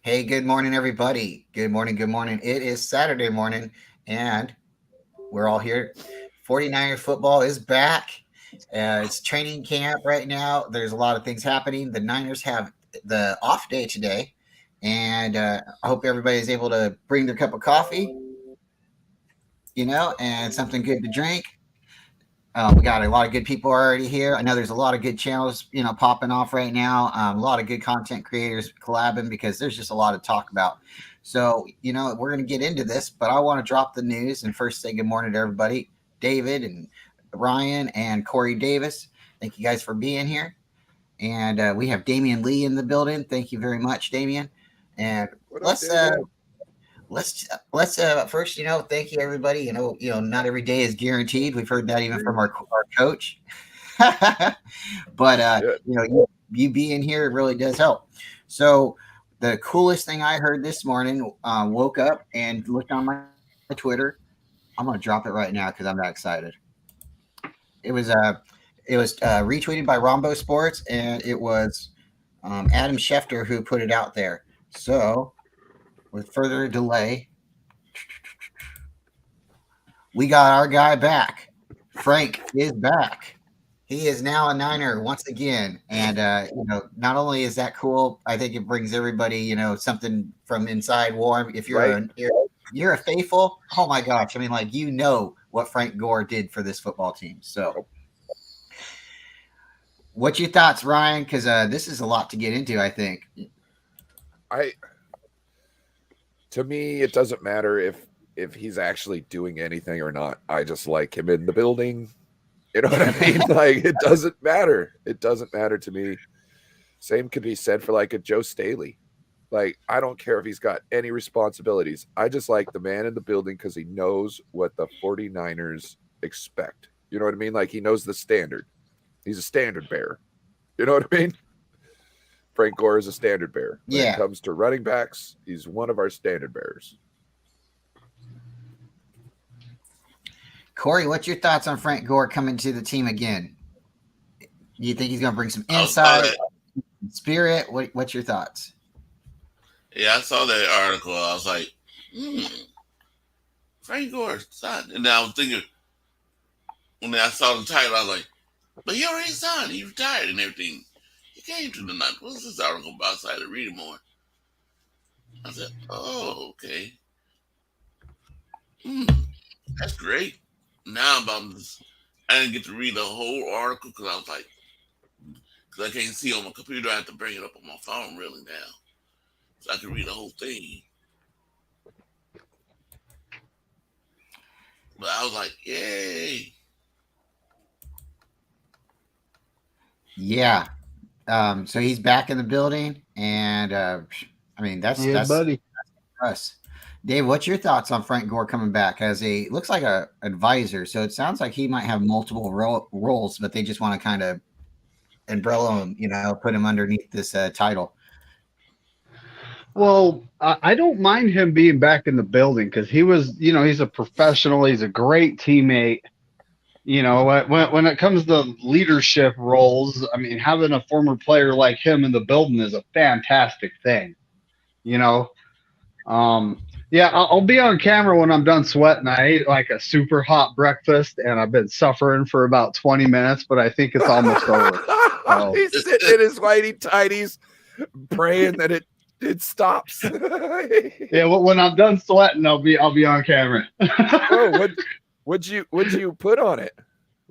Hey, good morning, everybody. Good morning. Good morning. It is Saturday morning, and we're all here. 49er football is back. It's training camp right now. There's a lot of things happening. The Niners have the off day today, and I hope everybody is able to bring their cup of coffee, and something good to drink. We got a lot of good people already here. I know there's a lot of good channels, popping off right now. A lot of good content creators collabing because there's just a lot to talk about. So, we're going to get into this, but I want to drop the news and first say good morning to everybody. David and Ryan and Corey Davis. Thank you guys for being here. And we have Damian Lee in the building. Thank you very much, Damian. And What up, let's David? first, thank you everybody. Not every day is guaranteed. We've heard that even from our coach. But Yeah. you being here, it really does help. So the coolest thing I heard this morning, woke up and looked on my Twitter. I'm gonna drop it right now because I'm that excited. It was retweeted by Rombo Sports, and it was Adam Schefter who put it out there. So with further delay, we got our guy back. Frank is back. He is now a Niner once again, and not only is that cool, I think it brings everybody, something from inside warm. If you're Right. you're a faithful, oh my gosh, I mean, like what Frank Gore did for this football team. So, Oh, what's your thoughts, Ryan? Because this is a lot to get into. I think. I to me it doesn't matter if he's actually doing anything or not. I just like him in the building. You know what I mean? Like it doesn't matter. It doesn't matter to me. Same could be said for like a Joe Staley. Like I don't care if he's got any responsibilities. I just like the man in the building because he knows what the 49ers expect. You know what I mean? Like he knows the standard. He's a standard bearer. You know what I mean? Frank Gore is a standard bearer. When it Yeah, comes to running backs, he's one of our standard bearers. Corey, what's your thoughts on Frank Gore coming to the team again? Do you think he's going to bring some I saw insight, that. spirit? What's your thoughts? Yeah, I saw that article. I was like, hmm, Frank Gore's son. And then I was thinking, when I saw the title, I was like, but he already signed. He retired and everything. He came to the night. What's this article about? So I had to read it more. I said, oh, okay. Hmm, that's great. Now I didn't get to read the whole article because I was like, because I can't see on my computer. I have to bring it up on my phone really now. So I can read the whole thing. But I was like, yay. Yeah. So he's back in the building, and I mean Yeah, that's buddy. us. Dave, what's your thoughts on Frank Gore coming back as a looks like a advisor? So it sounds like he might have multiple roles, but they just want to kind of umbrella him, put him underneath this title. Well, I don't mind him being back in the building because he was, he's a professional. He's a great teammate. When it comes to leadership roles, I mean, having a former player like him in the building is a fantastic thing. You know, yeah, I'll be on camera when I'm done sweating. I ate like a super hot breakfast and I've been suffering for about 20 minutes, but I think it's almost over. So, He's sitting in his whitey tighties, praying that it stops. yeah, when I'm done sweating, I'll be on camera. Bro, would you put on it?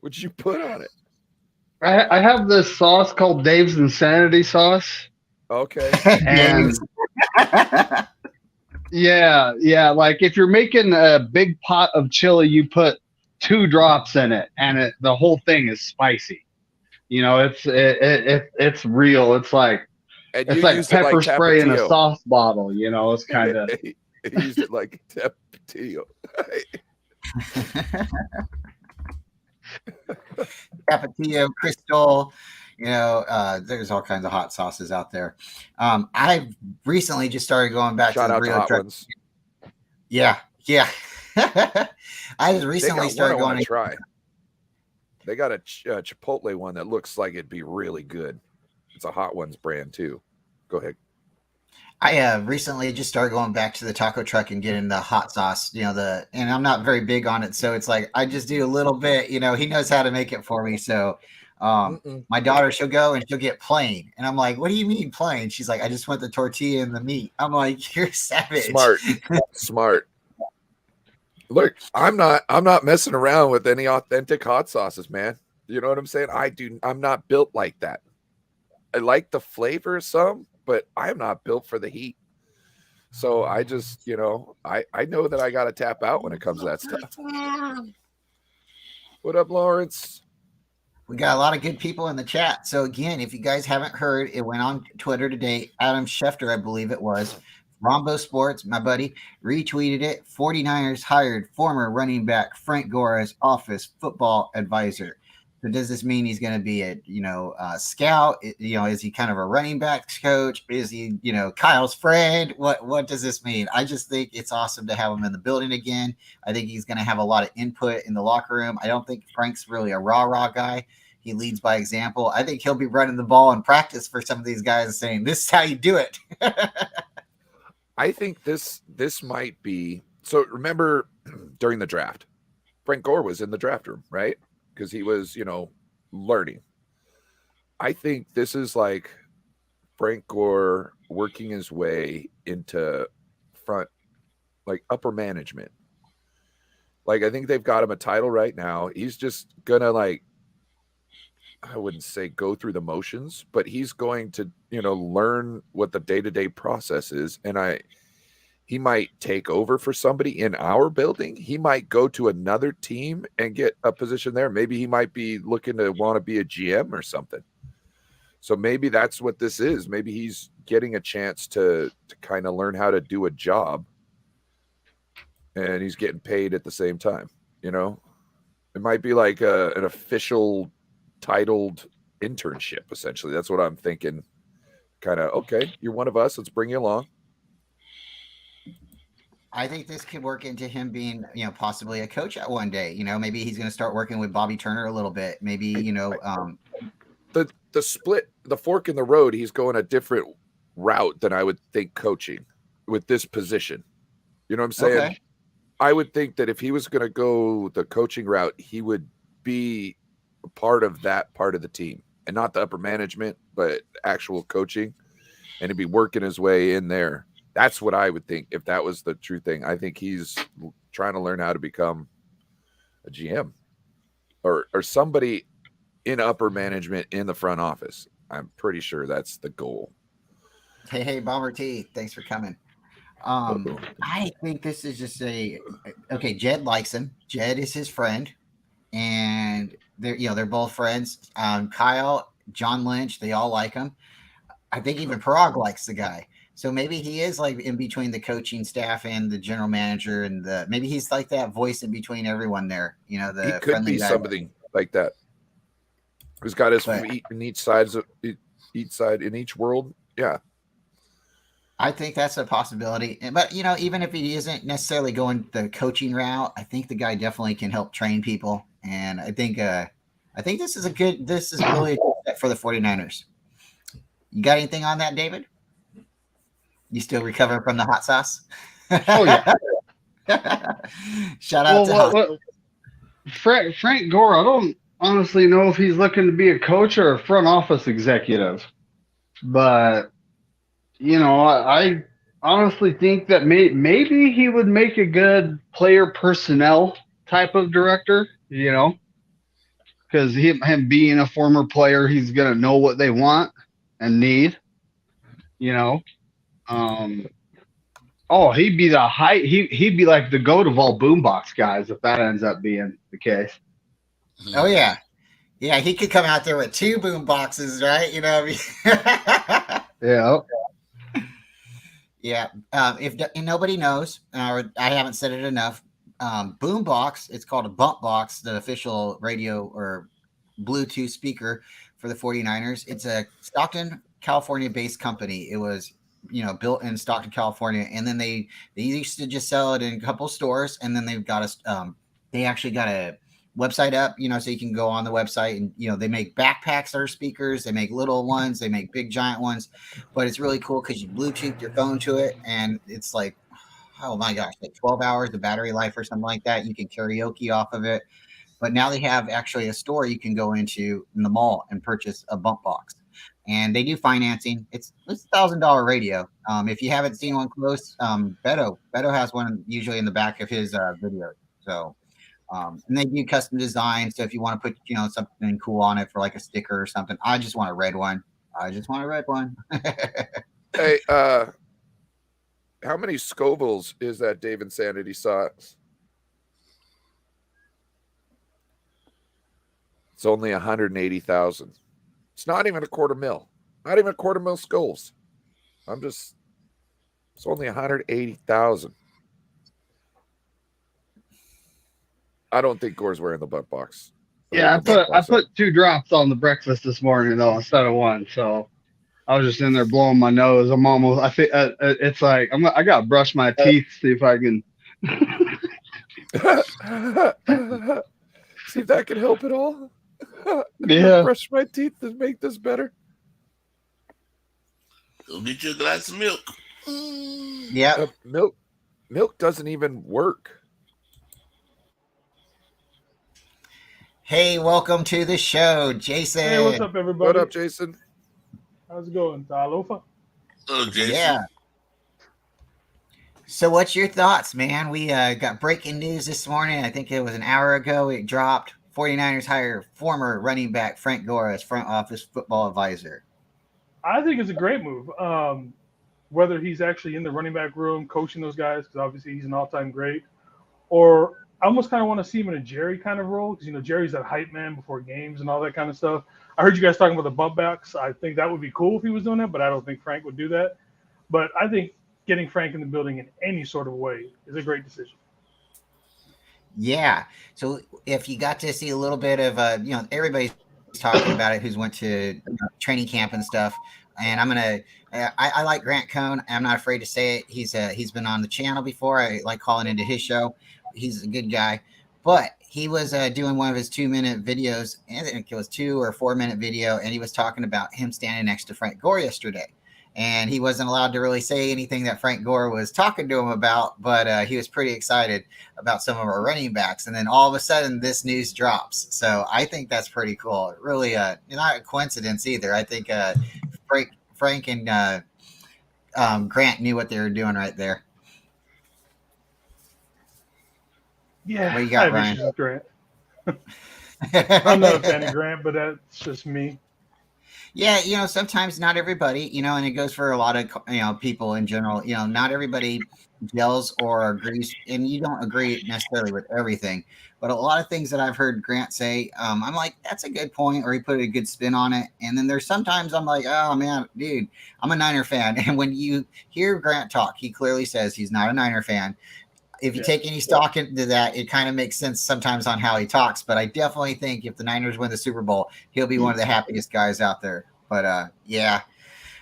Would you put on it? I have this sauce called Dave's Insanity Sauce, Okay. and yeah, like if you're making a big pot of chili, you put 2 drops in it, and the whole thing is spicy. It's real. And you It's like used it like pepper spray in a Tapatio. sauce bottle. It's kind of He used it like Tapatio. Tapatio, Crystal, there's all kinds of hot sauces out there. I recently just started going back to Shout the out to burrito Hot truck. Ones. Yeah, yeah. I just They recently got one I started want going. to try. They got a Chipotle one that looks like it'd be really good. It's a Hot Ones brand too. Go ahead. I recently just started going back to the taco truck and getting the hot sauce, and I'm not very big on it. So it's like, I just do a little bit, he knows how to make it for me. So, Mm-mm. my daughter, she'll go and she'll get plain. And I'm like, what do you mean plain? She's like, I just want the tortilla and the meat. I'm like, you're savage. Smart. Look, I'm not messing around with any authentic hot sauces, man. You know what I'm saying? I'm not built like that. I like the flavor of some, but I'm not built for the heat. So I just, I know that I got to tap out when it comes to that stuff. What up, Lawrence? We got a lot of good people in the chat. So again, if you guys haven't heard, it went on Twitter today. Adam Schefter, I believe it was. Rombo Sports, my buddy, retweeted it. 49ers hired former running back Frank Gore as office football advisor. So does this mean he's going to be a scout? Is he kind of a running backs coach? Is he, Kyle's friend? What does this mean? I just think it's awesome to have him in the building again. I think he's going to have a lot of input in the locker room. I don't think Frank's really a rah-rah guy. He leads by example. I think he'll be running the ball in practice for some of these guys and saying, this is how you do it. I think this might be. So remember during the draft, Frank Gore was in the draft room, right? Because he was, learning. I think this is like Frank Gore working his way into front, like upper management. Like, I think they've got him a title right now. He's just gonna, like, I wouldn't say go through the motions, but he's going to, learn what the day-to-day process is. And he might take over for somebody in our building. He might go to another team and get a position there. Maybe he might be looking to want to be a GM or something. So maybe that's what this is. Maybe he's getting a chance to kind of learn how to do a job, and he's getting paid at the same time. It might be like an official titled internship, essentially. That's what I'm thinking. Kind of, okay, you're one of us. Let's bring you along. I think this could work into him being, possibly a coach at one day. Maybe he's going to start working with Bobby Turner a little bit. Maybe, the split, the fork in the road, he's going a different route than I would think coaching with this position. You know what I'm saying? Okay. I would think that if he was going to go the coaching route, he would be a part of that part of the team and not the upper management, but actual coaching, and he'd be working his way in there. That's what I would think if that was the true thing. I think he's trying to learn how to become a GM or somebody in upper management in the front office. I'm pretty sure that's the goal. Hey, Bomber T, thanks for coming. I think this is just okay. Jed likes him. Jed is his friend, and they're both friends. Kyle, John Lynch, they all like him. I think even Parag likes the guy. So maybe he is like in between the coaching staff and the general manager, and maybe he's like that voice in between everyone there. He could be guy. Somebody like that who's got his feet in each side in each world. Yeah, I think that's a possibility. But even if he isn't necessarily going the coaching route, I think the guy definitely can help train people. And I think this is really a good step for the 49ers. You got anything on that, David? You still recovering from the hot sauce? Oh yeah. Shout out to Frank Gore. I don't honestly know if he's looking to be a coach or a front office executive, but I honestly think that maybe he would make a good player personnel type of director. Because him being a former player, he's gonna know what they want and need. He'd be he'd be like the goat of all boombox guys if that ends up being the case. Oh yeah. Yeah, he could come out there with 2 boom boxes, right? Yeah. Yeah. If nobody knows, or I haven't said it enough, boombox, it's called a bump box, the official radio or Bluetooth speaker for the 49ers. It's a Stockton, California based company. It was built in Stockton, California, and then they used to just sell it in a couple stores, and then they've got they actually got a website up, so you can go on the website and, they make backpacks that are speakers. They make little ones. They make big giant ones. But it's really cool because you Bluetooth your phone to it. And it's like, oh my gosh, like 12 hours of battery life or something like that. You can karaoke off of it. But now they have actually a store you can go into in the mall and purchase a bump box. And they do financing. It's $1,000 radio. If you haven't seen one close, Beto has one usually in the back of his video. So, and they do custom design. So if you want to put, something cool on it for like a sticker or something, I just want a red one. Hey, how many Scovilles is that Dave Insanity sauce? It's only 180,000. It's not even a quarter mil. Not even a quarter mil skulls. It's only 180,000. I don't think Gore's wearing the butt box. Yeah, I put 2 drops on the breakfast this morning though instead of 1. So I was just in there blowing my nose. I'm almost. I think it's like I gotta brush my teeth, see if I can. See if that can help at all. Yeah. Brush my teeth to make this better. Go get you a glass of milk. Yeah. Milk doesn't even work. Hey, welcome to the show, Jason. Hey, what's up, everybody? What up, Jason? How's it going? Alofa? Oh, Jason. Yeah. So what's your thoughts, man? We got breaking news this morning. I think it was an hour ago. It dropped. 49ers hire former running back Frank Gore as front office football advisor. I think it's a great move. Whether he's actually in the running back room coaching those guys, because obviously he's an all-time great, or I almost kind of want to see him in a Jerry kind of role, because Jerry's that hype man before games and all that kind of stuff. I heard you guys talking about the bump backs. I think that would be cool if he was doing that, but I don't think Frank would do that. But I think getting Frank in the building in any sort of way is a great decision. Yeah. So if you got to see a little bit of, everybody's talking about it who's went to training camp and stuff. And I like Grant Cohn. I'm not afraid to say it. He's been on the channel before. I like calling into his show. He's a good guy. But he was doing one of his 2-minute videos. I think it was 2 or 4-minute video. And he was talking about him standing next to Frank Gore yesterday. And he wasn't allowed to really say anything that Frank Gore was talking to him about, but he was pretty excited about some of our running backs. And then all of a sudden, this news drops. So I think that's pretty cool. Really, not a coincidence either. I think Frank and Grant knew what they were doing right there. Yeah, What you got, I have Brian? issues with Grant. I'm not a fan of Grant, but that's just me. Yeah, sometimes not everybody, and it goes for a lot of, people in general, not everybody gels or agrees, and you don't agree necessarily with everything. But a lot of things that I've heard Grant say, I'm like, that's a good point, or he put a good spin on it. And then there's sometimes I'm like, oh, man, dude, I'm a Niner fan. And when you hear Grant talk, he clearly says he's not a Niner fan. If you take any stock into that, it kind of makes sense sometimes on how he talks. But I definitely think if the Niners win the Super Bowl, he'll be one of the happiest guys out there. But yeah,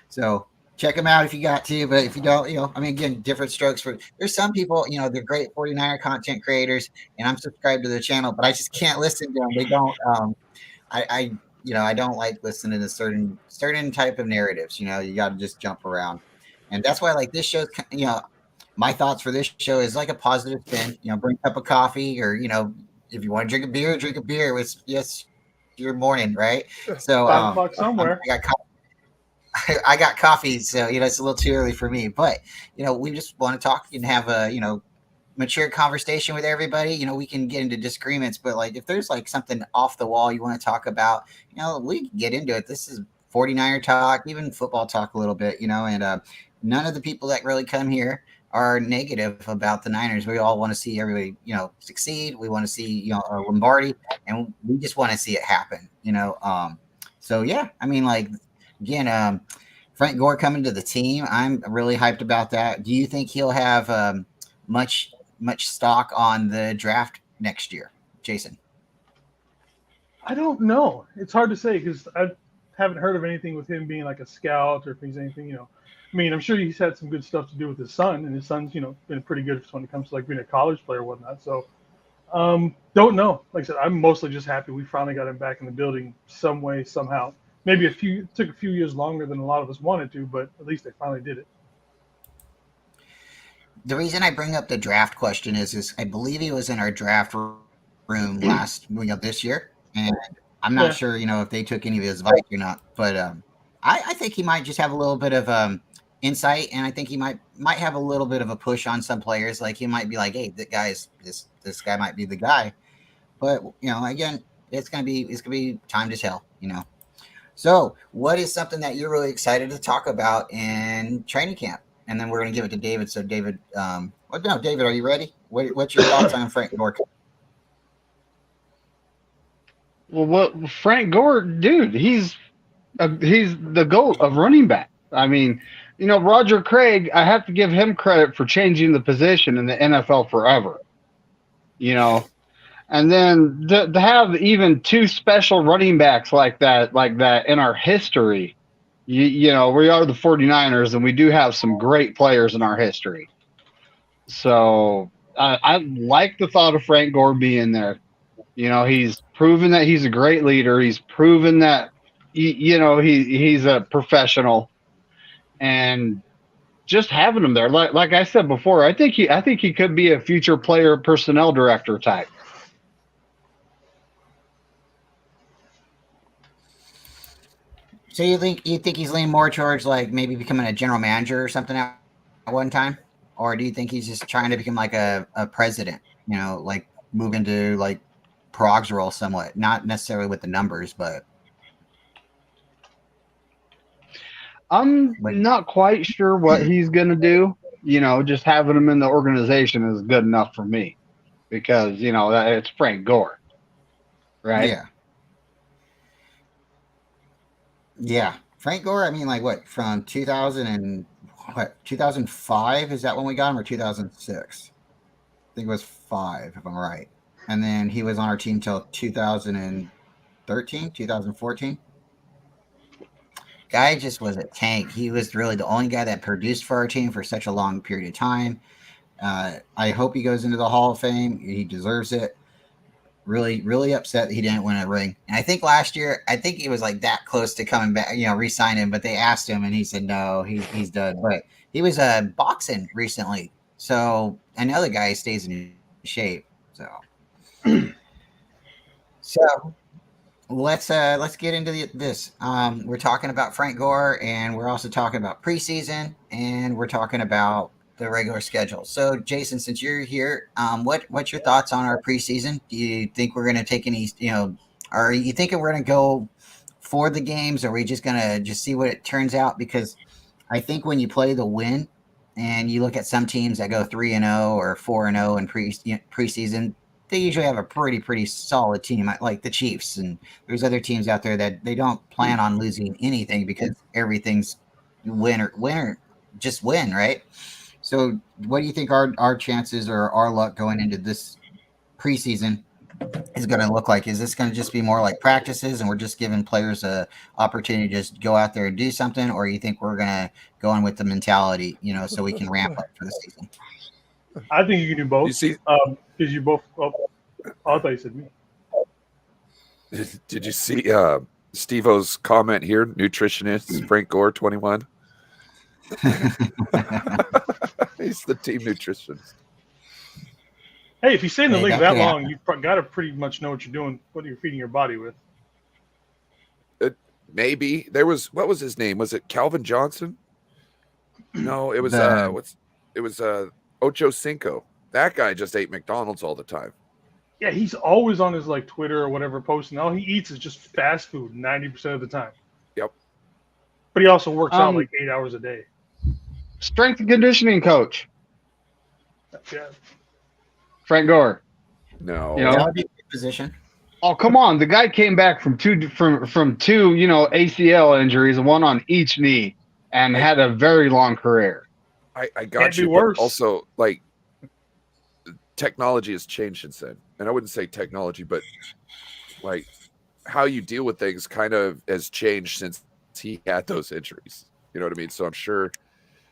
so check him out if you got to. But if you don't, again, different strokes for. There's some people, they're great 49er content creators, and I'm subscribed to their channel, but I just can't listen to them. They don't. I don't like listening to certain type of narratives. You got to just jump around, and that's why like this show. My thoughts for this show is like a positive spin. Bring a cup of coffee, or if you want to drink a beer. It's just your morning, right? So 5 o'clock somewhere. I got coffee, so it's a little too early for me. But we just want to talk and have a mature conversation with everybody. We can get into disagreements, but like if there's like something off the wall you want to talk about, we can get into it. This is 49er talk, even football talk a little bit, and none of the people that really come here are negative about the Niners. We all want to see everybody, succeed. We want to see, Lombardi, and we just want to see it happen, So yeah, again, Frank Gore coming to the team, I'm really hyped about that. Do you think he'll have much stock on the draft next year, Jason? I don't know. It's hard to say because I haven't heard of anything with him being like a scout or if he's anything, I'm sure he's had some good stuff to do with his son, and his son's, been pretty good when it comes to like being a college player and whatnot. So Don't know. Like I said, I'm mostly just happy we finally got him back in the building some way, somehow. Maybe it took a few years longer than a lot of us wanted to, but at least they finally did it. The reason I bring up the draft question is I believe he was in our draft room this year, and I'm not sure, if they took any of his advice or not, but I think he might just have a little bit of insight, and I think he might have a little bit of a push on some players. Like he might be like, hey, this guy might be the guy, but again, it's gonna be time to tell. So, what is something that you're really excited to talk about in training camp? And then we're going to give it to David. So, David, David, are you ready? What's your thoughts on Frank Gore? Well, what Frank Gore, dude, he's the GOAT of running back. I mean, Roger Craig, I have to give him credit for changing the position in the NFL forever. And then to have even two special running backs like that in our history, we are the 49ers, and we do have some great players in our history. So I like the thought of Frank Gore being there. He's proven that he's a great leader. He's proven that he's a professional, and just having him there, like I said before, I think he could be a future player personnel director type. So you think he's leaning more towards like maybe becoming a general manager or something at one time, or do you think he's just trying to become like a president? Like move into like Parag's role somewhat, not necessarily with the numbers, but I'm not quite sure what he's gonna do. Just having him in the organization is good enough for me, because it's Frank Gore, right? Yeah. Yeah, Frank Gore. I mean, like what from 2005? Is that when we got him, or 2006? I think it was 5, if I'm right. And then he was on our team till 2013, 2014. Guy just was a tank. He was really the only guy that produced for our team for such a long period of time. I hope he goes into the Hall of Fame. He deserves it. Really, really upset that he didn't win a ring. And I think last year, he was like that close to coming back, re-sign him, but they asked him and he said, no, he's done. But he was boxing recently. So another guy stays in shape. So, let's get into this. We're talking about Frank Gore, and we're also talking about preseason, and we're talking about the regular schedule. So, Jason, since you're here, what's your thoughts on our preseason? Do you think we're going to take any, are you thinking we're going to go for the games, or are we just going to just see what it turns out? Because I think when you play the win, and you look at some teams that go 3-0 or 4-0 in preseason, they usually have a pretty solid team, like the Chiefs. And there's other teams out there that they don't plan on losing anything because everything's win or just win, right? So what do you think our chances or our luck going into this preseason is going to look like? Is this going to just be more like practices and we're just giving players a opportunity to just go out there and do something, or you think we're going to go in with the mentality, so we can ramp up for the season? I think you can do both. You see, because you both. Oh, I thought you said me. did you see Steve-O's comment here? Nutritionist Frank Gore, 21. He's the team nutritionist. Hey, if you stay in the league that long, happen. you've got to pretty much know what you're doing, what you're feeding your body with. Maybe there was, what was his name? Was it Calvin Johnson? No, it was Ocho Cinco. That guy just ate McDonald's all the time. Yeah, he's always on his like Twitter or whatever posting. All he eats is just fast food 90% of the time. Yep. But he also works out like 8 hours a day. Strength and conditioning coach Yeah. Frank Gore. No. That would be a good position. Oh, come on! The guy came back from two ACL injuries, one on each knee, and had a very long career. I Can't got be you, but worse. also like technology has changed since then, and I wouldn't say technology, but like how you deal with things kind of has changed since he had those injuries. You know what I mean? So I'm sure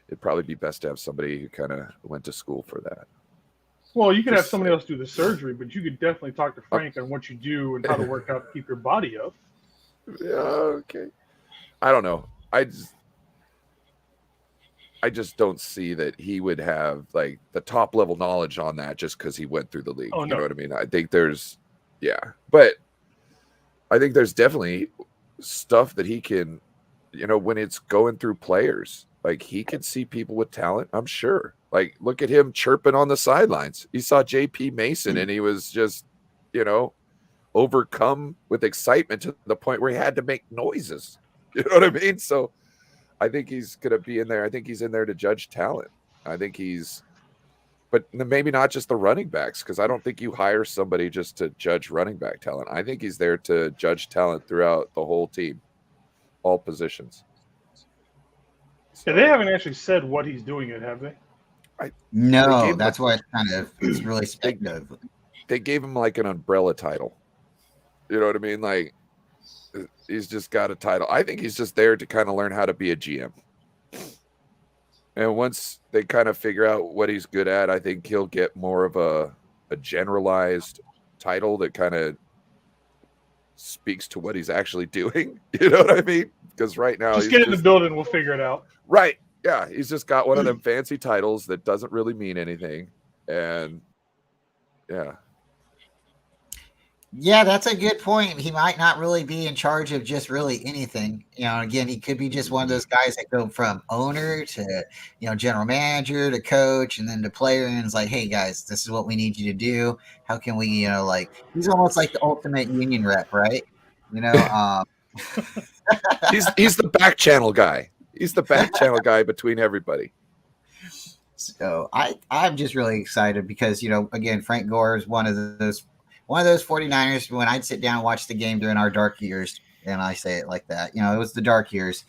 it'd probably be best to have somebody who kind of went to school for that. Well, you could have Just somebody else do the surgery, but you could definitely talk to Frank on what you do and how to work out to keep your body up. Yeah, okay. I don't know. I just don't see that he would have like the top level knowledge on that just because he went through the league. Oh, You no. know what I mean? I think there's, but I think there's definitely stuff that he can, when it's going through players, like he can see people with talent. I'm sure. Like, look at him chirping on the sidelines. He saw JP Mason and he was just, overcome with excitement to the point where he had to make noises. You know what I mean? So I think he's going to be in there. I think he's in there to judge talent. I think but maybe not just the running backs, because I don't think you hire somebody just to judge running back talent. I think he's there to judge talent throughout the whole team, all positions. Yeah, they haven't actually said what he's doing yet, have they? No, that's why it's really speculative. They gave him like an umbrella title. You know what I mean? Like, he's just got a title. I think he's just there to kind of learn how to be a GM. And once they kind of figure out what he's good at, I think he'll get more of a generalized title that kind of speaks to what he's actually doing. You know what I mean? Because right now, Just get in the building, we'll figure it out. Right. Yeah. He's just got one of them fancy titles that doesn't really mean anything. And yeah. Yeah, that's a good point. He might not really be in charge of just really anything. Again, he could be just one of those guys that go from owner to, general manager to coach and then to player. And it's like, hey, guys, this is what we need you to do. How can we, he's almost like the ultimate union rep, right? He's the back channel guy. He's the back channel guy between everybody. So I'm just really excited because, again, Frank Gore is one of those 49ers when I'd sit down and watch the game during our dark years, and I say it like that, it was the dark years.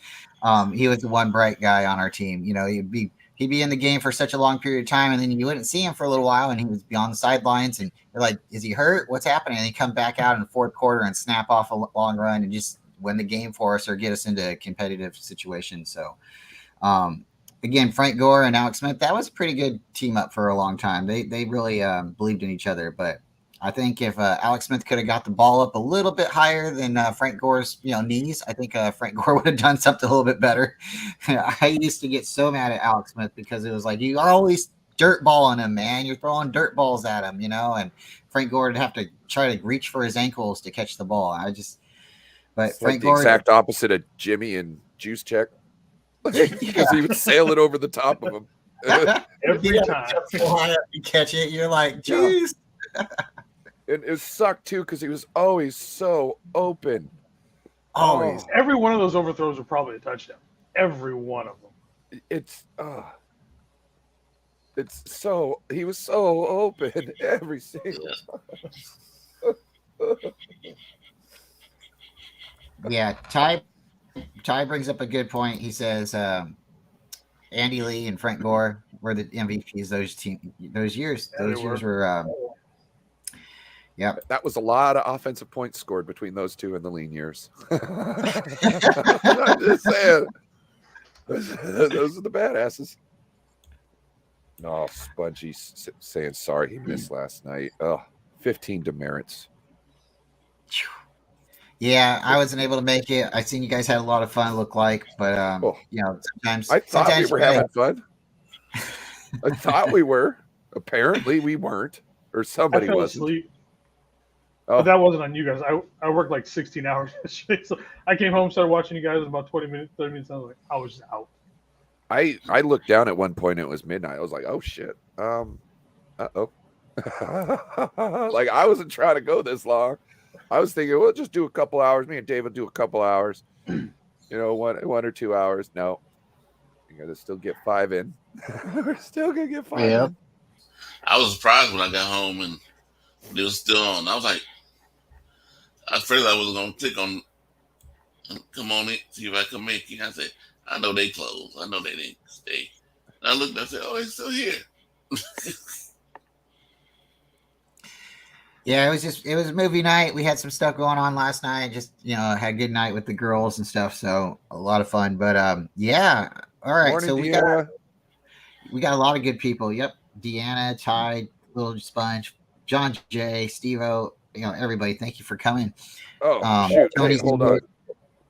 He was the one bright guy on our team. He'd be in the game for such a long period of time, and then you wouldn't see him for a little while, and he was beyond the sidelines, and you're like, is he hurt? What's happening? And he'd come back out in the fourth quarter and snap off a long run and just win the game for us or get us into a competitive situation. So, again, Frank Gore and Alex Smith, that was a pretty good team up for a long time. They really believed in each other, but I think if Alex Smith could have got the ball up a little bit higher than Frank Gore's knees, I think Frank Gore would have done something a little bit better. I used to get so mad at Alex Smith because it was like, you are always dirt balling him, man. You're throwing dirt balls at him, and Frank Gore would have to try to reach for his ankles to catch the ball. But It's Frank like the Gore, exact opposite of Jimmy and Juice Check. Because he would sail it over the top of him. Every time. You catch it, you're like, jeez. And it sucked too because he was always so open. Always. Every one of those overthrows were probably a touchdown. Every one of them. It's so he was so open every single time. Yeah, Ty brings up a good point. He says Andy Lee and Frank Gore were the MVPs those years. Yeah, those years were yep. That was a lot of offensive points scored between those two in the lean years. I'm just saying. Those are the badasses. No, Spongy saying sorry he missed last night. 15 demerits. Yeah, I wasn't able to make it. I seen you guys had a lot of fun, it looked like, but sometimes I thought we sometimes were having fun. I thought we were. Apparently we weren't. Or somebody I fell wasn't. asleep. Oh. But that wasn't on you guys. I worked like 16 hours yesterday. So I came home, started watching you guys in about 20 minutes, 30 minutes. I was like, I was just out. I looked down at one point, it was midnight. I was like, oh shit. Uh-oh. Like I wasn't trying to go this long. I was thinking, we'll just do a couple hours. Me and David do a couple hours. One or 2 hours. No. You gotta still get 5 in. We're still gonna get 5 in. I was surprised when I got home and it was still on. I was like, I figured I was gonna click on come on in, see if I can make it. I said, I know they closed. I know they didn't stay. And I looked and I said, oh, they're still here. Yeah, it was movie night. We had some stuff going on last night. Just, had a good night with the girls and stuff. So a lot of fun. But yeah. All right. Morning, so Deanna. we got a lot of good people. Yep. Deanna, Ty, Little Sponge, John J, Steve-O, everybody, thank you for coming. Oh, shoot. Hey, Tony's hold in on.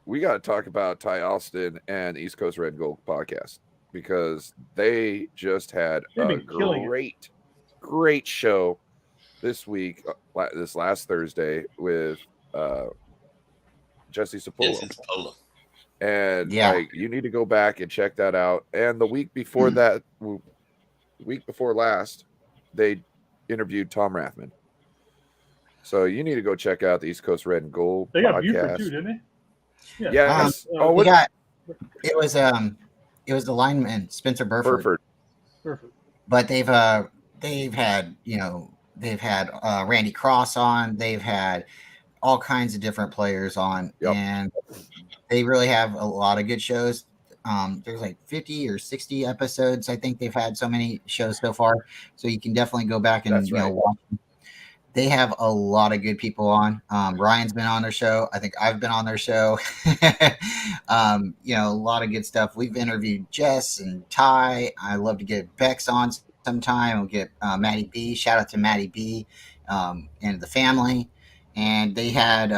We got to talk about Ty Austin and East Coast Red and Gold podcast because they just had They've a been killing it. great show this week, this last Thursday with Jesse Sapolo. Yes, it's Polo. And Yeah. like, you need to go back and check that out. And the week before that, week before last, they interviewed Tom Rathman. So you need to go check out the East Coast Red and Gold They got podcast. Buford too, didn't they? Yes. It was the lineman Spencer Burford. Perfect. But they've had Randy Cross on. They've had all kinds of different players on, and they really have a lot of good shows. There's like 50 or 60 episodes. I think they've had so many shows so far, so you can definitely go back and watch them. They have a lot of good people on. Ryan's been on their show. I think I've been on their show. A lot of good stuff. We've interviewed Jess and Ty. I love to get Bex on sometime. We'll get Maddie B. Shout out to Maddie B. And the family. And they had,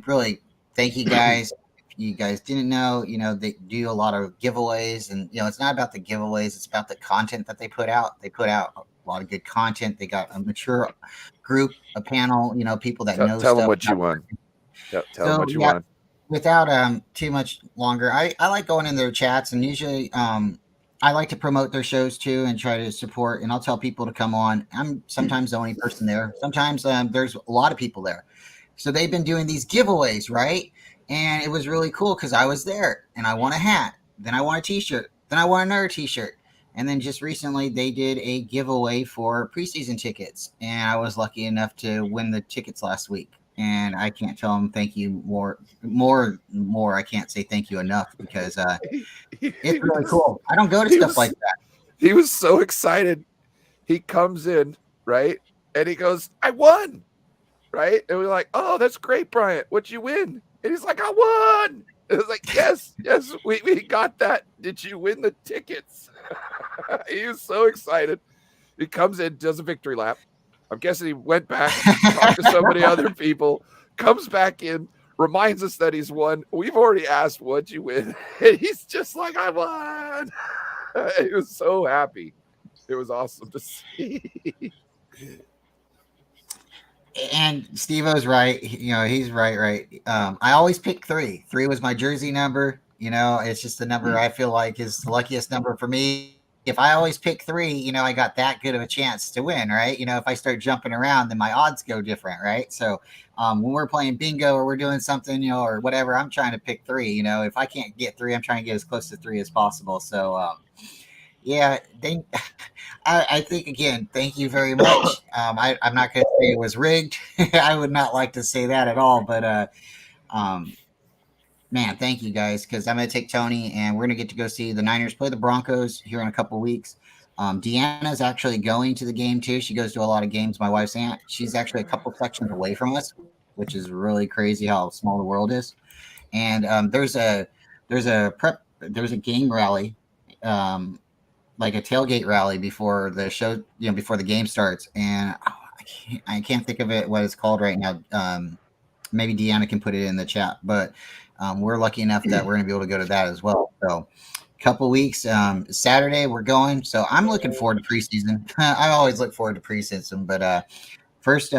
really thank you guys. If you guys didn't know, they do a lot of giveaways. And, it's not about the giveaways. It's about the content that they put out. They put out a lot of good content. They got a mature group, a panel, people that know. Tell them what you want. Tell them what you want. Without too much longer, I like going in their chats, and usually I like to promote their shows too and try to support. And I'll tell people to come on. I'm sometimes the only person there. Sometimes there's a lot of people there. So they've been doing these giveaways, right? And it was really cool because I was there, and I won a hat. Then I won a T-shirt. Then I won another T-shirt. And then just recently they did a giveaway for preseason tickets. And I was lucky enough to win the tickets last week. And I can't tell them thank you more. I can't say thank you enough because it's really cool. I don't go to stuff like that. He was so excited. He comes in, right? And he goes, I won. Right? And we're like, oh, that's great, Bryant. What'd you win? And he's like, I won. It was like, yes, we got that. Did you win the tickets? He was so excited. He comes in, does a victory lap. I'm guessing he went back, talked to so many other people, comes back in, reminds us that he's won. We've already asked, what'd you win? And he's just like, I won. He was so happy. It was awesome to see. And Steve-O's right. He's right. I always pick 3. 3 was my jersey number. It's just the number I feel like is the luckiest number for me. If I always pick 3, I got that good of a chance to win, right? If I start jumping around, then my odds go different, right? So when we're playing bingo or we're doing something, or whatever, I'm trying to pick 3. If I can't get 3, I'm trying to get as close to 3 as possible. So, I think, again, thank you very much. I'm not going to say it was rigged. I would not like to say that at all. But, man, thank you guys, because I'm going to take Tony, and we're going to get to go see the Niners play the Broncos here in a couple weeks. Deanna's actually going to the game, too. She goes to a lot of games. My wife's aunt. She's actually a couple sections away from us, which is really crazy how small the world is. And there's a game rally, like a tailgate rally before the show, before the game starts. And I can't think of it, what it's called right now. Maybe Deanna can put it in the chat, but we're lucky enough that we're going to be able to go to that as well. So a couple weeks, Saturday we're going. So I'm looking forward to preseason. I always look forward to preseason, but first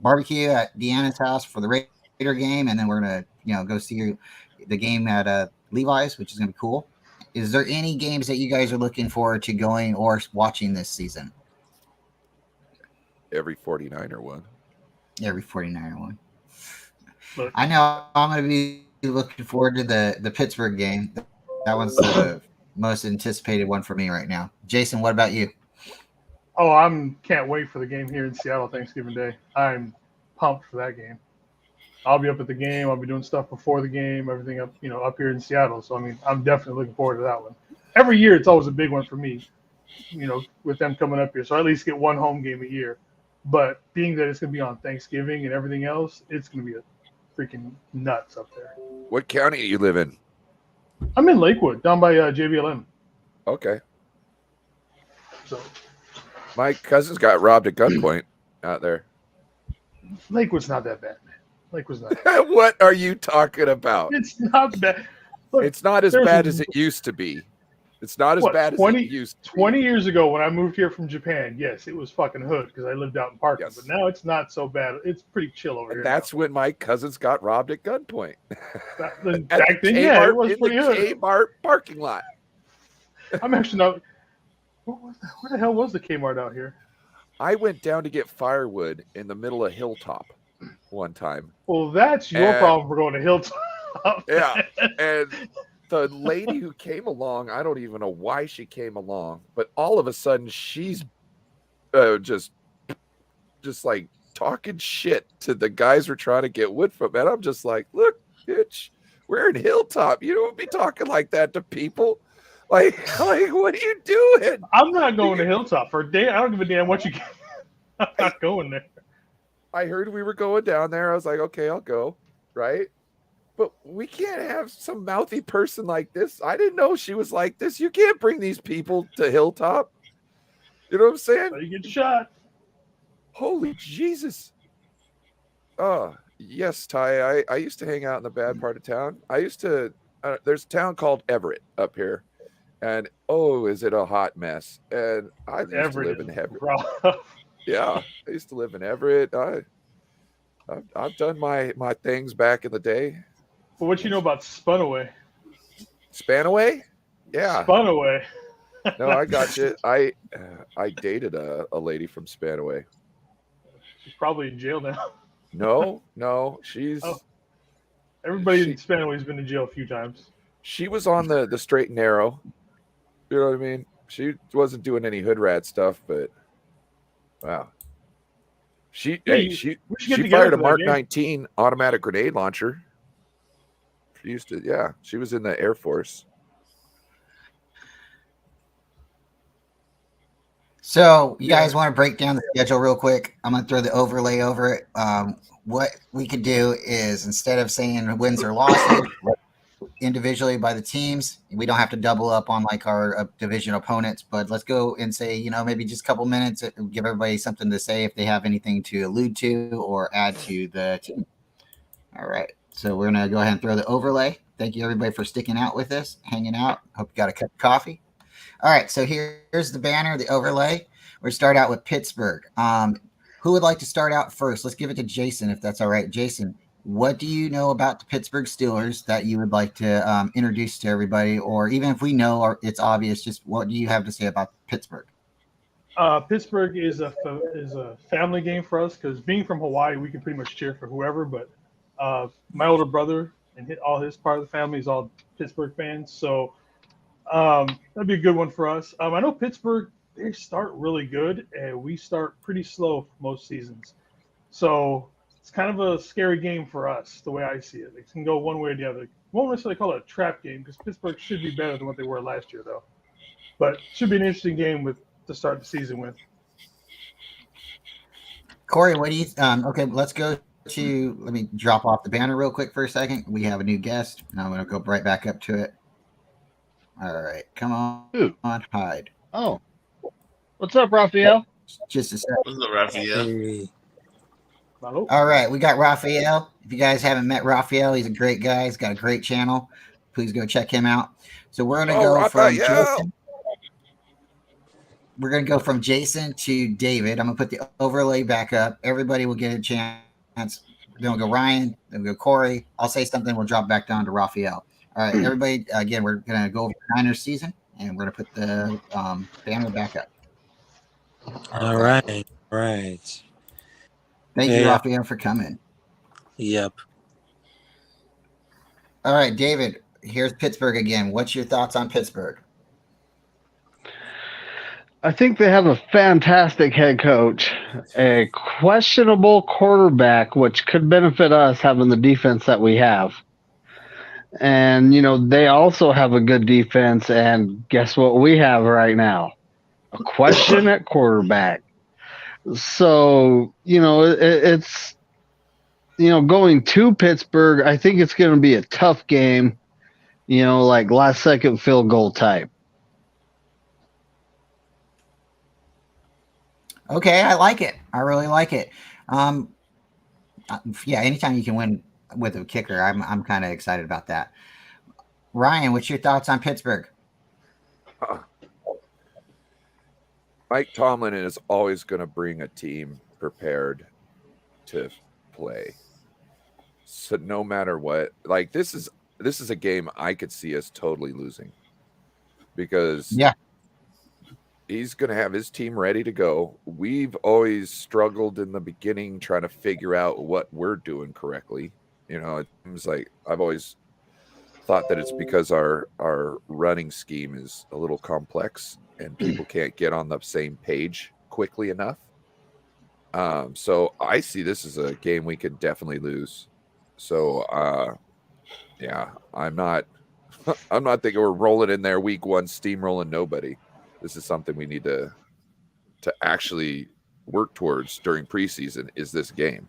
barbecue at Deanna's house for the Raider game. And then we're going to, go see the game at Levi's, which is going to be cool. Is there any games that you guys are looking forward to going or watching this season? Every 49er one. Every 49er one. Look. I know I'm going to be looking forward to the Pittsburgh game. That one's the most anticipated one for me right now. Jason, what about you? Oh, can't wait for the game here in Seattle Thanksgiving Day. I'm pumped for that game. I'll be up at the game. I'll be doing stuff before the game, everything up here in Seattle. So, I'm definitely looking forward to that one. Every year, it's always a big one for me, with them coming up here. So I at least get one home game a year. But being that it's going to be on Thanksgiving and everything else, it's going to be a freaking nuts up there. What county do you live in? I'm in Lakewood, down by JBLM. Okay. So My cousins got robbed at gunpoint out there. Lakewood's not that bad, man. Lakewood's not. That What are you talking about? bad. It's not bad. Look, It's not as there's bad a- as it used to be. It's not as What, bad as 20 it used to be. 20 years ago when I moved here from Japan, yes, it was fucking hood because I lived out in Parkland. Yes. But now it's not so bad. It's pretty chill over here. And that's when my cousins got robbed at gunpoint. Back At then, the yeah, Kmart, it was in pretty the hood. Kmart parking lot. I'm actually not. Where the hell was the Kmart out here? I went down to get firewood in the middle of Hilltop one time. Well, that's your And- problem for going to Hilltop. Yeah. And the lady who came along, I don't even know why she came along, but all of a sudden she's just like talking shit to the guys we're trying to get wood from. And I'm just like, look, bitch, we're in Hilltop. You don't be talking like that to people. Like what are you doing? I'm not going to Hilltop for a day. I don't give a damn what you get. I'm not going there. I heard we were going down there. I was like, okay, I'll go. Right. But we can't have some mouthy person like this. I didn't know she was like this. You can't bring these people to Hilltop. You know what I'm saying? So you get shot. Holy Jesus. Oh, yes, Ty. I used to hang out in the bad part of town. I used to, there's a town called Everett up here. And oh, is it a hot mess? And I used to live in Everett. Yeah, I used to live in Everett. I've done my things back in the day. But what you know about Spunaway? Spanaway? Yeah. Spunaway. No, I got you. I dated a lady from Spanaway. She's probably in jail now. No, she's Oh. Everybody in Spanaway's been in jail a few times. she was on the straight and narrow. You know what I mean? She wasn't doing any hood rat stuff, but wow. She Yeah, she we should get she together fired a for that Mark game. 19 automatic grenade launcher. She used to, yeah, she was in the Air Force. So you guys want to break down the schedule real quick? I'm going to throw the overlay over it. What we could do is instead of saying wins or losses individually by the teams, we don't have to double up on like our division opponents, but let's go and say, maybe just a couple minutes, give everybody something to say if they have anything to allude to or add to the team. All right. So we're going to go ahead and throw the overlay. Thank you everybody for sticking out with us, hanging out. Hope you got a cup of coffee. All right, so here's the banner, the overlay. We're start out with Pittsburgh. Who would like to start out first? Let's give it to Jason, if that's all right. Jason, what do you know about the Pittsburgh Steelers that you would like to introduce to everybody? Or even if we know or it's obvious, just what do you have to say about Pittsburgh? Pittsburgh is a family game for us because being from Hawaii, we can pretty much cheer for whoever. But my older brother and all his part of the family is all Pittsburgh fans, so that'd be a good one for us. I know Pittsburgh, they start really good, and we start pretty slow most seasons. So it's kind of a scary game for us, the way I see it. It can go one way or the other. Won't necessarily call it a trap game because Pittsburgh should be better than what they were last year, though. But should be an interesting game to start the season with. Corey, what do you okay, let's go to let me drop off the banner real quick for a second. We have a new guest, and I'm gonna go right back up to it. All right, come on, Who? hide. Oh, what's up, Raphael? Just a sec. What's up, Raphael? Hello? All right, we got Raphael. If you guys haven't met Raphael, he's a great guy. He's got a great channel. Please go check him out. So we're gonna go from Jason. We're gonna go from Jason to David. I'm gonna put the overlay back up. Everybody will get a chance. Then we'll go Ryan. Then we'll go Corey. I'll say something. We'll drop back down to Raphael. All right, everybody. Again, we're gonna go over the Niners season, and we're gonna put the banner back up. All right. Right. Thank you, Yeah. Raphael, for coming. Yep. All right, David. Here's Pittsburgh again. What's your thoughts on Pittsburgh? I think they have a fantastic head coach, a questionable quarterback, which could benefit us having the defense that we have. And, they also have a good defense. And guess what we have right now? A question at quarterback. So, it's, going to Pittsburgh, I think it's going to be a tough game, like last second field goal type. Okay, I like it. I really like it. Um, yeah, anytime you can win with a kicker, I'm kind of excited about that. Ryan, what's your thoughts on Pittsburgh? Uh, Mike Tomlin is always going to bring a team prepared to play. So no matter what, like this is a game I could see us totally losing because Yeah, he's going to have his team ready to go. We've always struggled in the beginning trying to figure out what we're doing correctly. You know, it seems like I've always thought that it's because our running scheme is a little complex and people can't get on the same page quickly enough. So I see this as a game we could definitely lose. So yeah, I'm not I'm not thinking we're rolling in there week one, steamrolling nobody. This is something we need to actually work towards during preseason. Is this game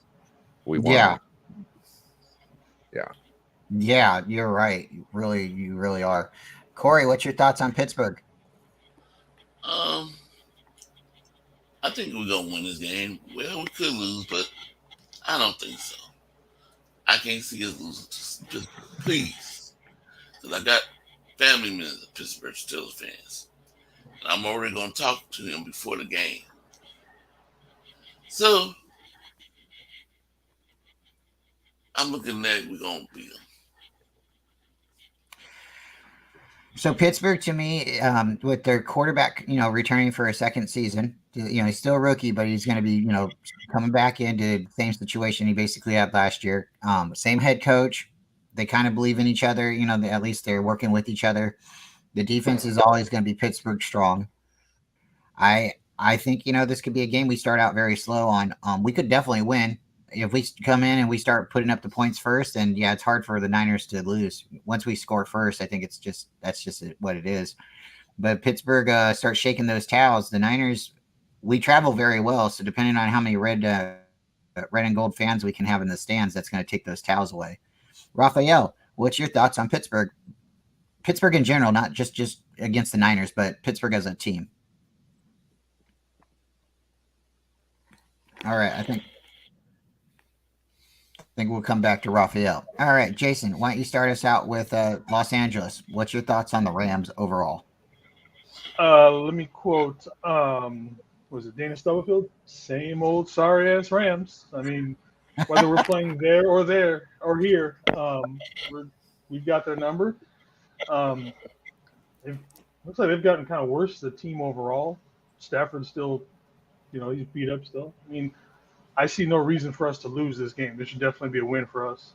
we want? yeah, Yeah. yeah. You're right. You really are. Corey, what's your thoughts on Pittsburgh? Um, I think we're gonna win this game. Well, we could lose, but I don't think so. I can't see us losing. Just please, because I got family members of Pittsburgh Steelers fans, and I'm already gonna talk to them before the game. So I'm looking at we're gonna beat them. So Pittsburgh, to me, with their quarterback, returning for a second season, he's still a rookie, but he's going to be, coming back into the same situation he basically had last year. Same head coach. They kind of believe in each other. At least they're working with each other. The defense is always going to be Pittsburgh strong. I think this could be a game we start out very slow on. We could definitely win if we come in and we start putting up the points first. And yeah, it's hard for the Niners to lose once we score first. I think that's just what it is. But Pittsburgh starts shaking those towels. The Niners, we travel very well, so depending on how many red and gold fans we can have in the stands, that's going to take those towels away. Raphael, what's your thoughts on Pittsburgh? Pittsburgh in general, not just against the Niners, but Pittsburgh as a team. All right, I think we'll come back to Raphael. All right, Jason, why don't you start us out with Los Angeles? What's your thoughts on the Rams overall? Let me quote, was it Dana Stubblefield? Same old sorry ass Rams. I mean, whether we're playing there or here, we've got their number. It looks like they've gotten kind of worse, the team overall. Stafford's still, he's beat up still. I mean, I see no reason for us to lose this game. This should definitely be a win for us.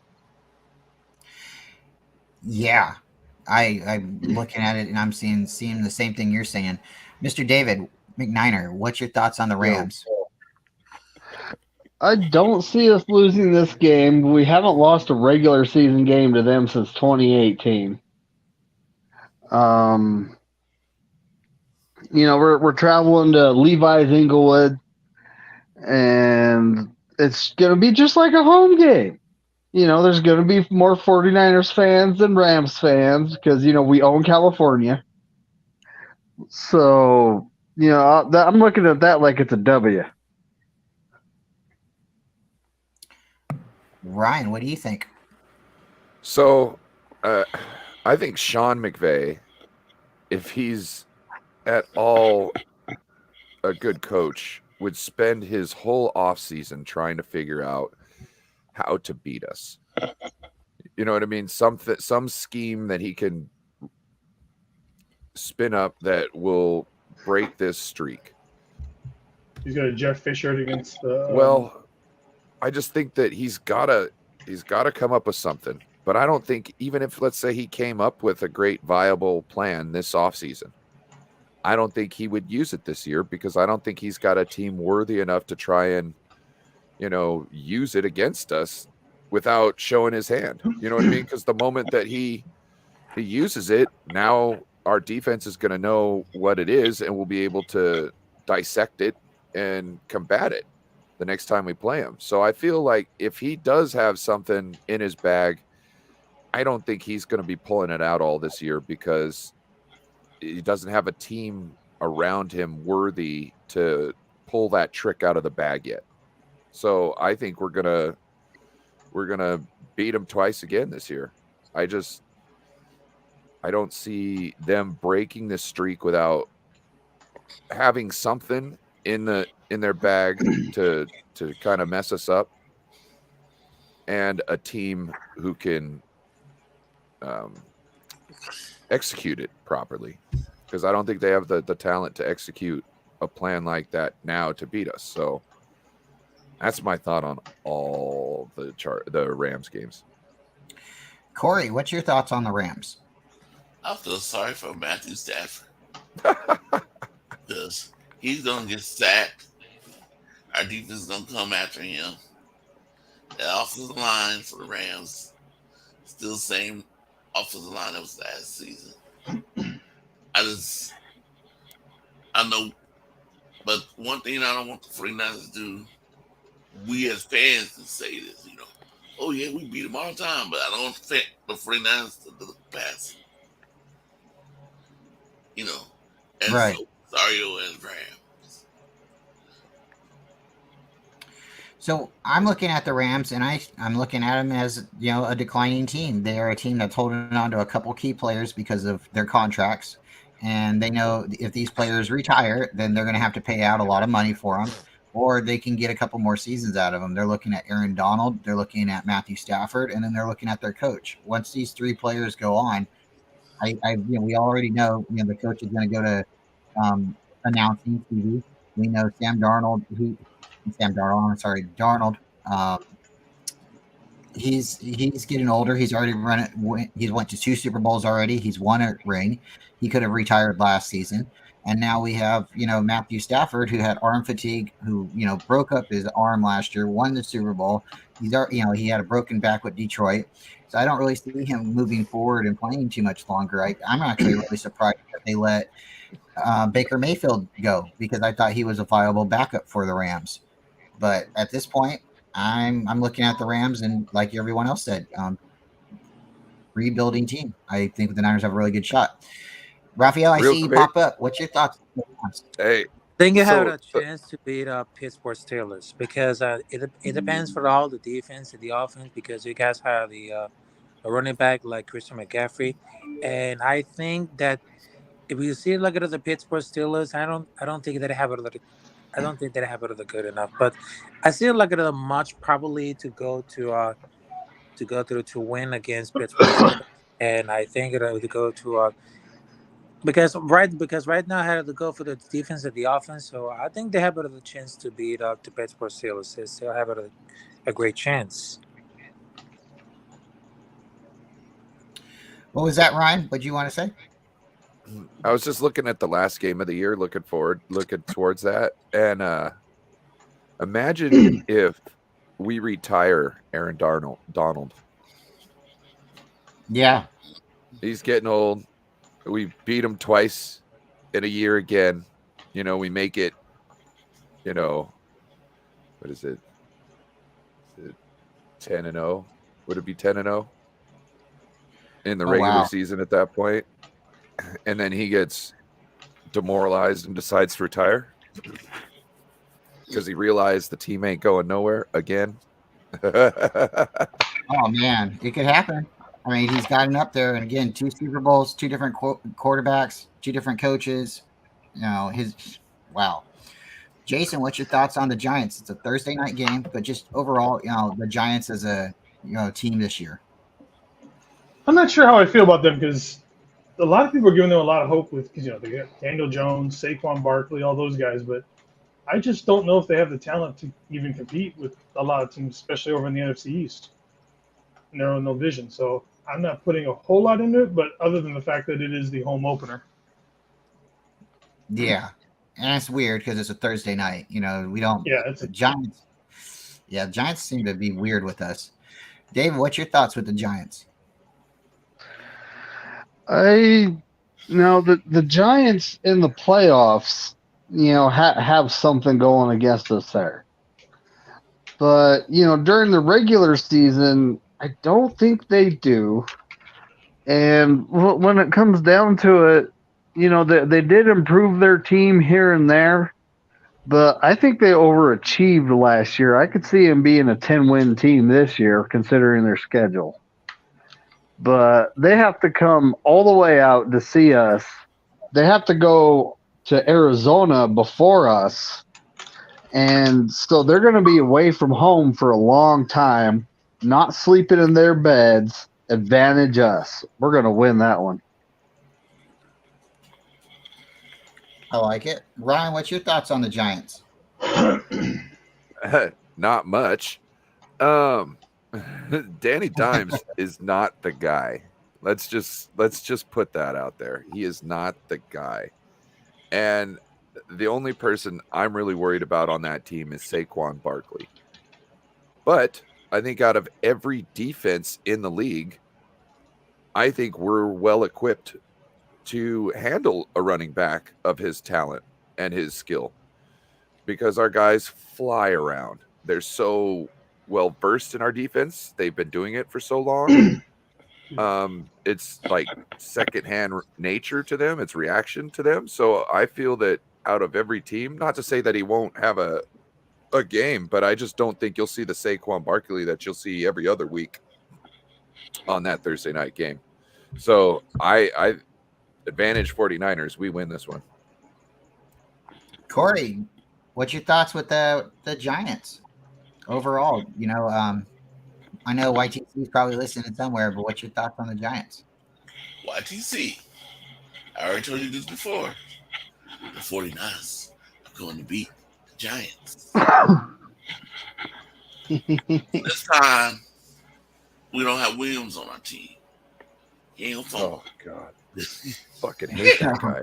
Yeah, I'm looking at it and I'm seeing the same thing you're saying. Mr. David McNiner, what's your thoughts on the Rams? I don't see us losing this game. We haven't lost a regular season game to them since 2018. We're traveling to Levi's Inglewood, and it's going to be just like a home game. There's going to be more 49ers fans than Rams fans because, we own California. So, I'm looking at that like it's a W. Ryan, what do you think? So I think Sean McVay, if he's at all a good coach, would spend his whole offseason trying to figure out how to beat us. You know what I mean? Some scheme that he can spin up that will break this streak. He's got a Jeff Fisher against. Well, I just think that he's gotta come up with something. But I don't think, even if, let's say, he came up with a great viable plan this offseason, I don't think he would use it this year because I don't think he's got a team worthy enough to try and, use it against us without showing his hand. You know what I mean? Because the moment that he uses it, now our defense is going to know what it is and we'll be able to dissect it and combat it the next time we play him. So I feel like if he does have something in his bag, I don't think he's going to be pulling it out all this year because he doesn't have a team around him worthy to pull that trick out of the bag yet. So I think we're gonna beat them twice again this year. I don't see them breaking this streak without having something in their bag to kind of mess us up, and a team who can execute it properly, because I don't think they have the talent to execute a plan like that now to beat us. So that's my thought on all the Rams games. Corey, what's your thoughts on the Rams? I feel sorry for Matthew Stafford because he's gonna get sacked. Our defense is gonna come after him. The offensive line for the Rams still the same offensive line that was last season. I know, but one thing I don't want the 49ers to do, we as fans can say this, oh yeah, we beat them all the time, but I don't want the 49ers to look past, as Right. Rosario and Rams. So I'm looking at the Rams, and I'm looking at them as a declining team. They are a team that's holding on to a couple key players because of their contracts, and they know if these players retire, then they're going to have to pay out a lot of money for them, or they can get a couple more seasons out of them. They're looking at Aaron Donald, they're looking at Matthew Stafford, and then they're looking at their coach. Once these three players go on, we already know the coach is going to go to announcing TV. We know Darnold. He's getting older. He's already he's went to 2 Super Bowls already. He's won a ring. He could have retired last season. And now we have, Matthew Stafford, who had arm fatigue, who, broke up his arm last year, won the Super Bowl. He had a broken back with Detroit. So I don't really see him moving forward and playing too much longer. I'm actually really surprised that they let Baker Mayfield go, because I thought he was a viable backup for the Rams. But at this point, I'm looking at the Rams, and like everyone else said, rebuilding team. I think the Niners have a really good shot. Raphael, I Real see you quick. pop up. What's your thoughts? Hey, I think you have So- a chance to beat Pittsburgh Steelers, because it depends for all the defense and the offense, because you guys have a running back like Christian McCaffrey, and I think that if you see look at the Pittsburgh Steelers, I don't think they have it good enough, but I still look at it much probably to go to win against Pittsburgh Steelers. And I think it would go to because right now I had to go for the defense and the offense, so I think they have a chance to beat the Pittsburgh Steelers. They still have a great chance. What was that, Ryan? What do you want to say? I was just looking at the last game of the year, looking towards that, and imagine if we retire Aaron Donald. Yeah. He's getting old. We beat him twice in a year again. We make it, what is it? Is it 10-0? Would it be 10-0 in the regular wow. season at that point? And then he gets demoralized and decides to retire because he realized the team ain't going nowhere again. Oh man, it could happen. I mean, he's gotten up there, and again, 2 Super Bowls, 2 different quarterbacks, 2 different coaches. Wow. Jason, what's your thoughts on the Giants? It's a Thursday night game, but just overall, the Giants as a team this year. I'm not sure how I feel about them, because a lot of people are giving them a lot of hope because they got Daniel Jones, Saquon Barkley, all those guys, but I just don't know if they have the talent to even compete with a lot of teams, especially over in the NFC East. No vision. So I'm not putting a whole lot into it, but other than the fact that it is the home opener. Yeah, and it's weird because it's a Thursday night. We don't. Yeah, it's The Giants. Yeah, Giants seem to be weird with us. Dave, what's your thoughts with the Giants? The Giants in the playoffs, have something going against us there. But, during the regular season, I don't think they do. And when it comes down to it, they did improve their team here and there. But I think they overachieved last year. I could see them being a 10-win team this year, considering their schedule. But they have to come all the way out to see us. They have to go to Arizona before us. And so they're going to be away from home for a long time, not sleeping in their beds. Advantage us. We're going to win that one. I like it. Ryan, what's your thoughts on the Giants? Not much. Danny Dimes is not the guy. Let's just put that out there. He is not the guy. And the only person I'm really worried about on that team is Saquon Barkley. But I think out of every defense in the league, I think we're well equipped to handle a running back of his talent and his skill, because our guys fly around. They're so well versed in our defense. They've been doing it for so long. It's like secondhand nature to them. It's reaction to them. So I feel that out of every team, not to say that he won't have a game, but I just don't think you'll see the Saquon Barkley that you'll see every other week on that Thursday night game. So I advantage 49ers. We win this one. Corey, what's your thoughts with the Giants overall? I know YTC is probably listening somewhere, but what's your thoughts on the Giants? YTC. I already told you this before. The 49ers are going to beat the Giants. This time, we don't have Williams on our team. He ain't gonna fall. Oh God, fucking hate that guy.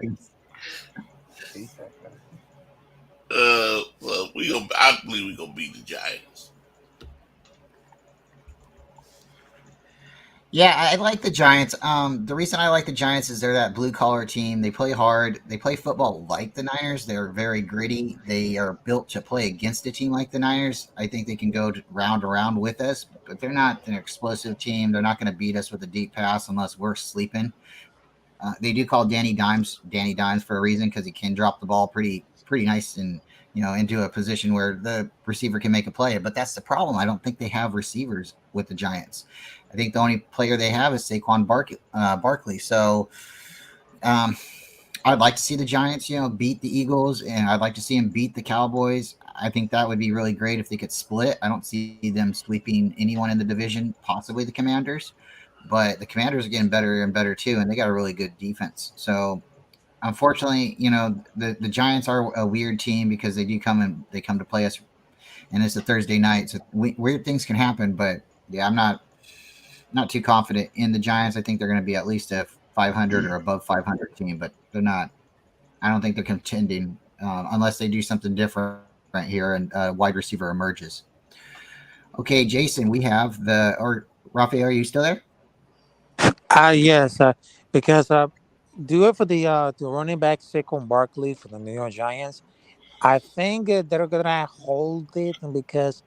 Well, I believe we're gonna beat the Giants. Yeah, I like the Giants. The reason I like the Giants is they're that blue collar team. They play hard. They play football like the Niners. They're very gritty. They are built to play against a team like the Niners. I think they can go round around with us, but they're not an explosive team. They're not going to beat us with a deep pass unless we're sleeping. They do call Danny Dimes for a reason, because he can drop the ball pretty nice and into a position where the receiver can make a play. But that's the problem. I don't think they have receivers with the Giants. I think the only player they have is Saquon Barkley. So I'd like to see the Giants, beat the Eagles, and I'd like to see them beat the Cowboys. I think that would be really great if they could split. I don't see them sweeping anyone in the division, possibly the Commanders. But the Commanders are getting better and better too, and they got a really good defense. So unfortunately, the Giants are a weird team because they come to play us, and it's a Thursday night, so weird things can happen. But yeah, I'm not too confident in the Giants. I think they're going to be at least a 500 or above 500 team, but they're not. I don't think they're contending unless they do something different here and wide receiver emerges. Okay, Jason, we have Rafael, are you still there? Yes, because do it for the running back Saquon Barkley for the New York Giants. I think they're gonna hold it, because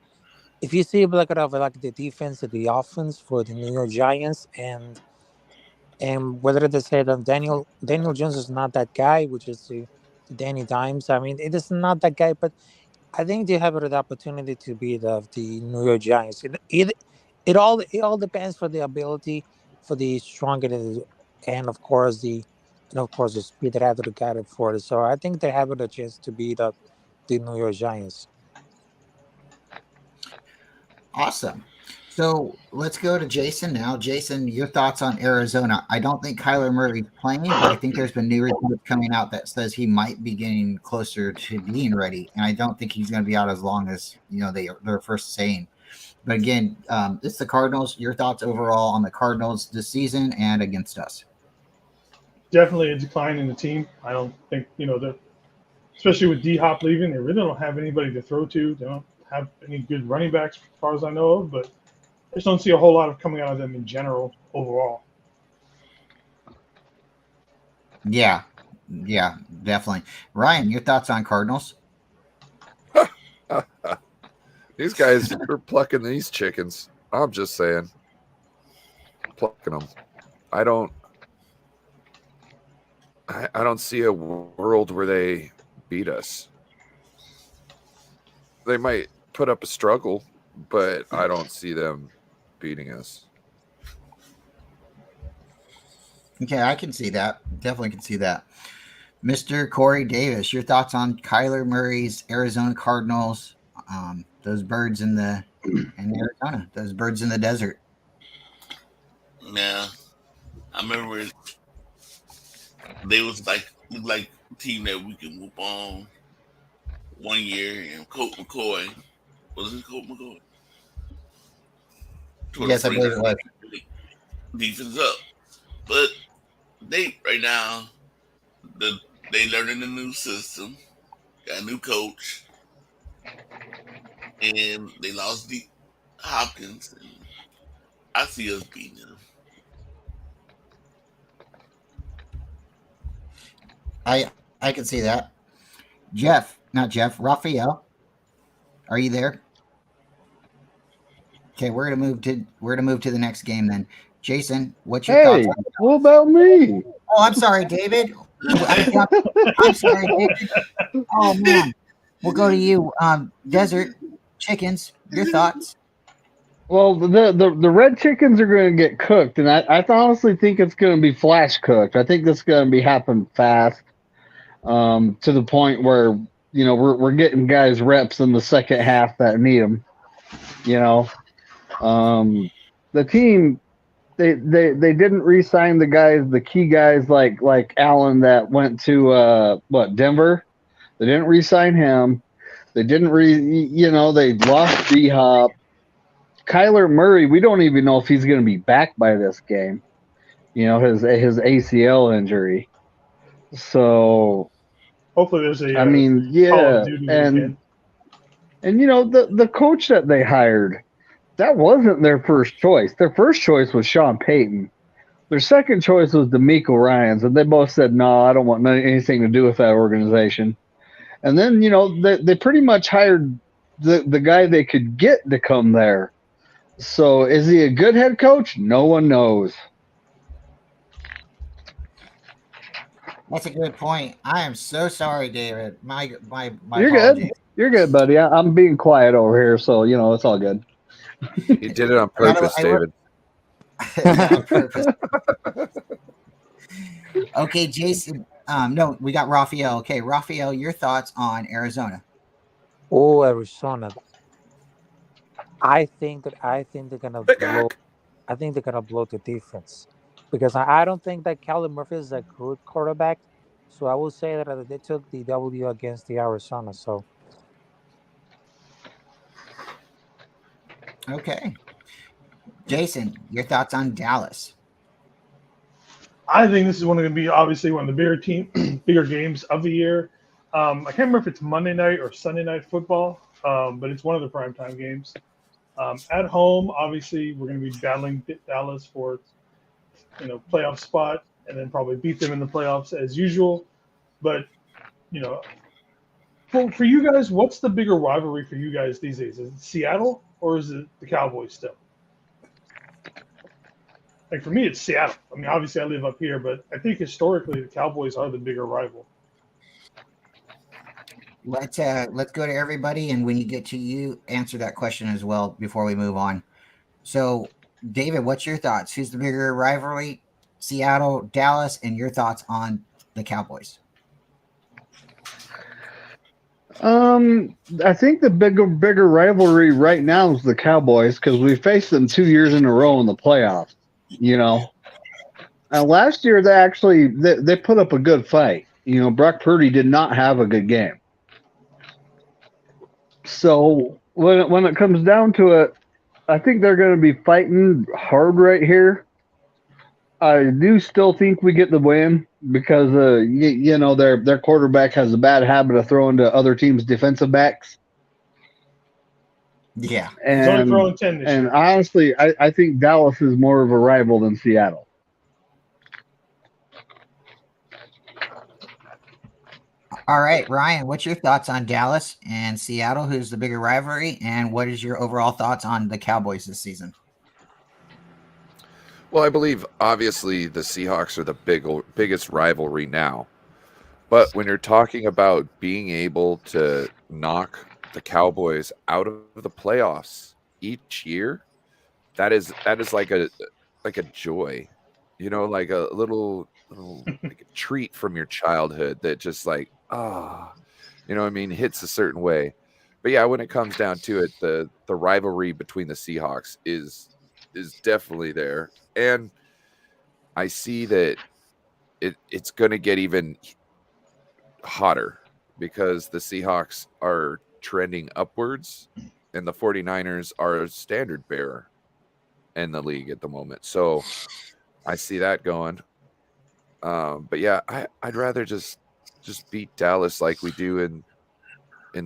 if you see like the defense and the offense for the New York Giants, and whether they say that Daniel Jones is not that guy, which is the Danny Dimes. I mean, it is not that guy, but I think they have the opportunity to be the New York Giants. It all depends for the ability, for the strong and of course the speed that have to get it for it. So I think they have a chance to beat the New York Giants. Awesome. So let's go to Jason now. Jason, your thoughts on Arizona? I don't think Kyler Murray's playing, but I think there's been new reports coming out that says he might be getting closer to being ready, and I don't think he's going to be out as long as they're first saying. But again, it's the Cardinals. Your thoughts overall on the Cardinals this season and against us? Definitely a decline in the team. I don't think especially with D Hop leaving, they really don't have anybody to throw to. They don't have any good running backs as far as I know of, but I just don't see a whole lot of coming out of them in general overall. Yeah, definitely. Ryan, your thoughts on Cardinals? These guys are plucking these chickens. I'm just saying, plucking them. I don't see a world where they beat us. they might put up a struggle, but I don't see them beating us. Okay, I can see that. Definitely can see that. Mr. Corey Davis, your thoughts on Kyler Murray's Arizona Cardinals? Those birds in Arizona, those birds in the desert. Yeah, I remember they was looked like a team that we can whoop on 1 year, and Colt McCoy. Was it Colt McCoy? Yes, I believe it was. Defense up. But they right now, they learning a new system, got a new coach, and they lost Hopkins. And I see us beating them. I can see that. Raphael, are you there? Okay, we're gonna move to the next game then. Jason, what's your Hey, thoughts? what about me? Oh, I'm sorry, David. I'm sorry, David. Oh man, we'll go to you. Desert chickens. Your thoughts? Well, the red chickens are going to get cooked, and I honestly think it's going to be flash cooked. I think that's going to be happening fast, to the point where we're getting guys reps in the second half that need them. The team they didn't re-sign the key guys like Allen that went to Denver. They didn't re-sign him. They didn't they lost D-Hop. Kyler Murray, we don't even know if he's going to be back by this game. His ACL injury. So hopefully there's a. I mean, yeah, and the coach that they hired, that wasn't their first choice. Their first choice was Sean Payton. Their second choice was DeMeco Ryans, and they both said, "No, I don't want anything to do with that organization." And then they pretty much hired the guy they could get to come there. So is he a good head coach? No one knows. That's a good point. I am so sorry, David. My You're apologies. good. You're good, buddy. I'm being quiet over here, so it's all good. He did it on purpose, David. On purpose. Okay, Jason. No, we got Raphael. Okay, Raphael, your thoughts on Arizona? Oh, Arizona. I think they're gonna blow. I think they're gonna blow the defense because I don't think that Kyler Murphy is a good quarterback. So I will say that they took the W against the Arizona. So Okay, Jason, your thoughts on Dallas? I think this is going to be obviously one of the bigger games of the year. I can't remember if it's Monday night or Sunday night football, but it's one of the primetime games. At home, obviously, we're going to be battling Dallas for, playoff spot, and then probably beat them in the playoffs as usual. But, for you guys, what's the bigger rivalry for you guys these days? Is it Seattle or is it the Cowboys still? Like for me, it's Seattle. I mean, obviously, I live up here, but I think historically, the Cowboys are the bigger rival. Let's go to everybody, and when you get to you, answer that question as well before we move on. So, David, what's your thoughts? Who's the bigger rivalry? Seattle, Dallas, and your thoughts on the Cowboys? I think the bigger rivalry right now is the Cowboys because we faced them 2 years in a row in the playoffs. And last year they put up a good fight. Brock Purdy did not have a good game. So when it comes down to it, I think they're going to be fighting hard right here. I do still think we get the win because their quarterback has a bad habit of throwing to other teams' defensive backs. Yeah, He's only throwing 10 this year. Honestly, I think Dallas is more of a rival than Seattle. All right, Ryan, what's your thoughts on Dallas and Seattle? Who's the bigger rivalry, and what is your overall thoughts on the Cowboys this season? Well, I believe obviously the Seahawks are the biggest rivalry now. But when you're talking about being able to knock the Cowboys out of the playoffs each year, that is like a joy, like a little like a treat from your childhood that just like what I mean, hits a certain way. But yeah, when it comes down to it, the rivalry between the Seahawks is definitely there, and I see that it's going to get even hotter because the Seahawks are trending upwards and the 49ers are a standard bearer in the league at the moment. So I see that going. But yeah, I'd rather just beat Dallas like we do in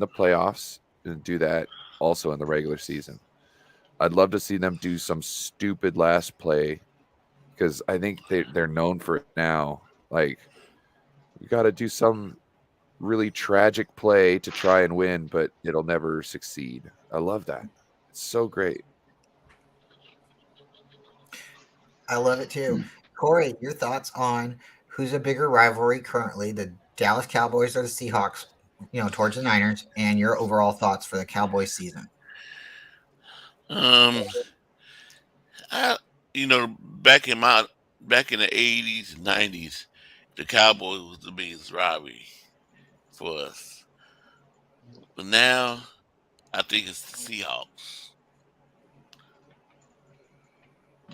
the playoffs and do that also in the regular season. I'd love to see them do some stupid last play because I think they're known for it now. Like, you got to do some really tragic play to try and win, but it'll never succeed. I love that. It's so great. I love it too. Corey, your thoughts on who's a bigger rivalry currently, the Dallas Cowboys or the Seahawks, towards the Niners, and your overall thoughts for the Cowboys season? I back in the 80s and 90s, the Cowboys was the biggest rivalry for us. But now I think it's the Seahawks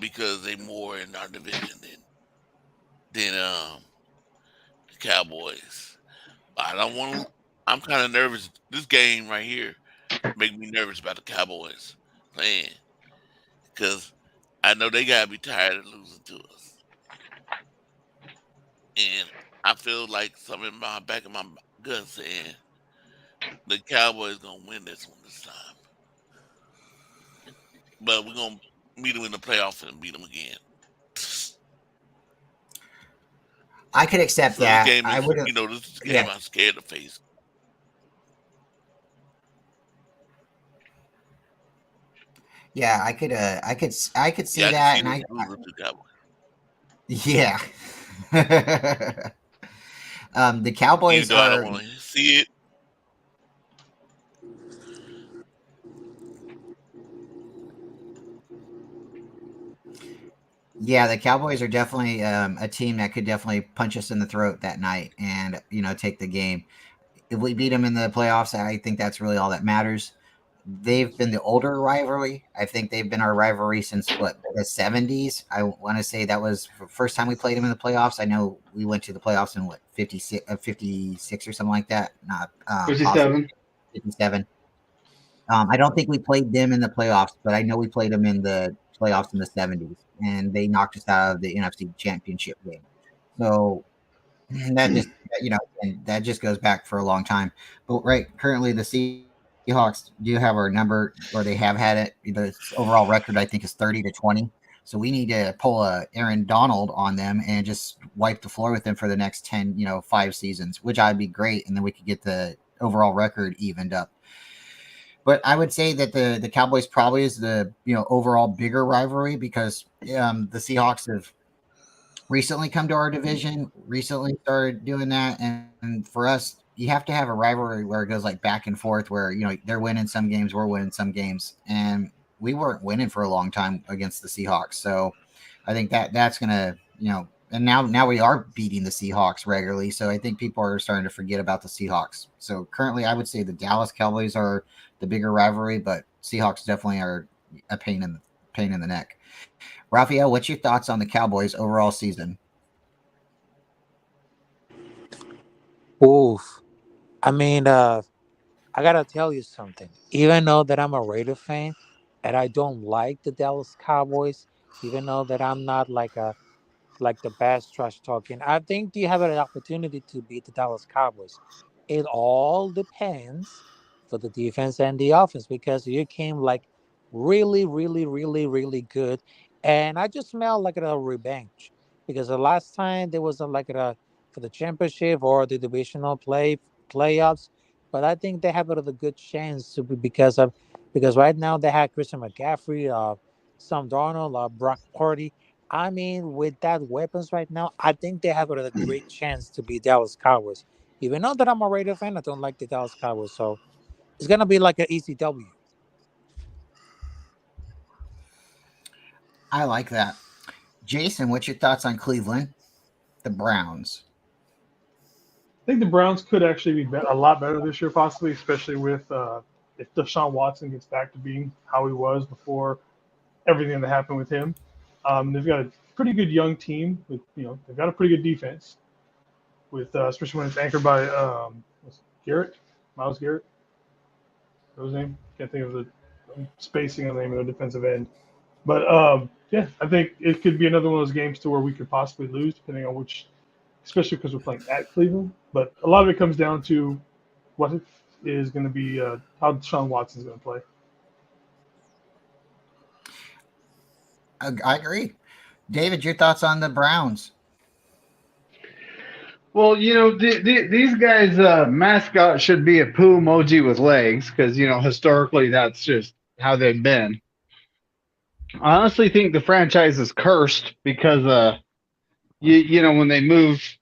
because they more in our division than the Cowboys. I don't want to. I'm kind of nervous. This game right here make me nervous about the Cowboys playing because I know they gotta be tired of losing to us, and I feel like something in my back of my gut saying the Cowboys gonna win this one this time, but we're gonna meet them in the playoffs and beat them again. I could accept So this that. game I is, wouldn't. this is a game Yeah. I'm scared to face. Yeah, I could see Yeah, I can that, see and this losing to the Cowboys. yeah. The Even Cowboys though I don't are want to see it, Yeah, the Cowboys are definitely a team that could definitely punch us in the throat that night and take the game. If we beat them in the playoffs, I think that's really all that matters. They've been the older rivalry. I think they've been our rivalry since what, the 70s. I want to say that was the first time we played them in the playoffs. I know we went to the playoffs in what, 56 or something like that. Not possibly 57. 57. I don't think we played them in the playoffs, but I know we played them in the playoffs in the 70s, and they knocked us out of the NFC Championship game. So that just and that just goes back for a long time. But currently the Seahawks do have our number, or they have had it. The overall record I think is 30-20. So we need to pull a Aaron Donald on them and just wipe the floor with them for the next 10, 5 seasons, which I'd be great, and then we could get the overall record evened up. But I would say that the Cowboys probably is the overall bigger rivalry because the Seahawks have recently come to our division, recently started doing that, and for us, you have to have a rivalry where it goes like back and forth, where they're winning some games, we're winning some games, and we weren't winning for a long time against the Seahawks. So I think that's gonna and now we are beating the Seahawks regularly. So I think people are starting to forget about the Seahawks. So currently, I would say the Dallas Cowboys are the bigger rivalry, but Seahawks definitely are a pain in the neck. Raphael, what's your thoughts on the Cowboys overall season? Oof. I mean, I gotta tell you something. Even though that I'm a Raider fan and I don't like the Dallas Cowboys, even though that I'm not like the best trash talking, I think you have an opportunity to beat the Dallas Cowboys. It all depends for the defense and the offense because you came like really, really, really, really good, and I just smell like a revenge because the last time there was like a for the championship or the divisional playoffs, but I think they have a good chance to be because right now they have Christian McCaffrey, Sam Darnold, Brock Purdy. I mean, with that weapons right now, I think they have a great chance to be Dallas Cowboys. Even though that I'm a Raider fan, I don't like the Dallas Cowboys. So it's gonna be like an easy W. I like that. Jason, what's your thoughts on Cleveland, the Browns? I think the Browns could actually be a lot better this year, possibly, especially with if Deshaun Watson gets back to being how he was before everything that happened with him. They've got a pretty good young team. With they've got a pretty good defense, with especially when it's anchored by Garrett, Miles Garrett. What was his name? Can't think of I'm spacing on the name of the defensive end. But yeah, I think it could be another one of those games to where we could possibly lose, depending on which, especially because we're playing at Cleveland. But a lot of it comes down to what is going to be how Deshaun Watson's going to play. I agree. David, your thoughts on the Browns? Well, these guys' mascot should be a poo emoji with legs because, historically that's just how they've been. I honestly think the franchise is cursed because, when they moved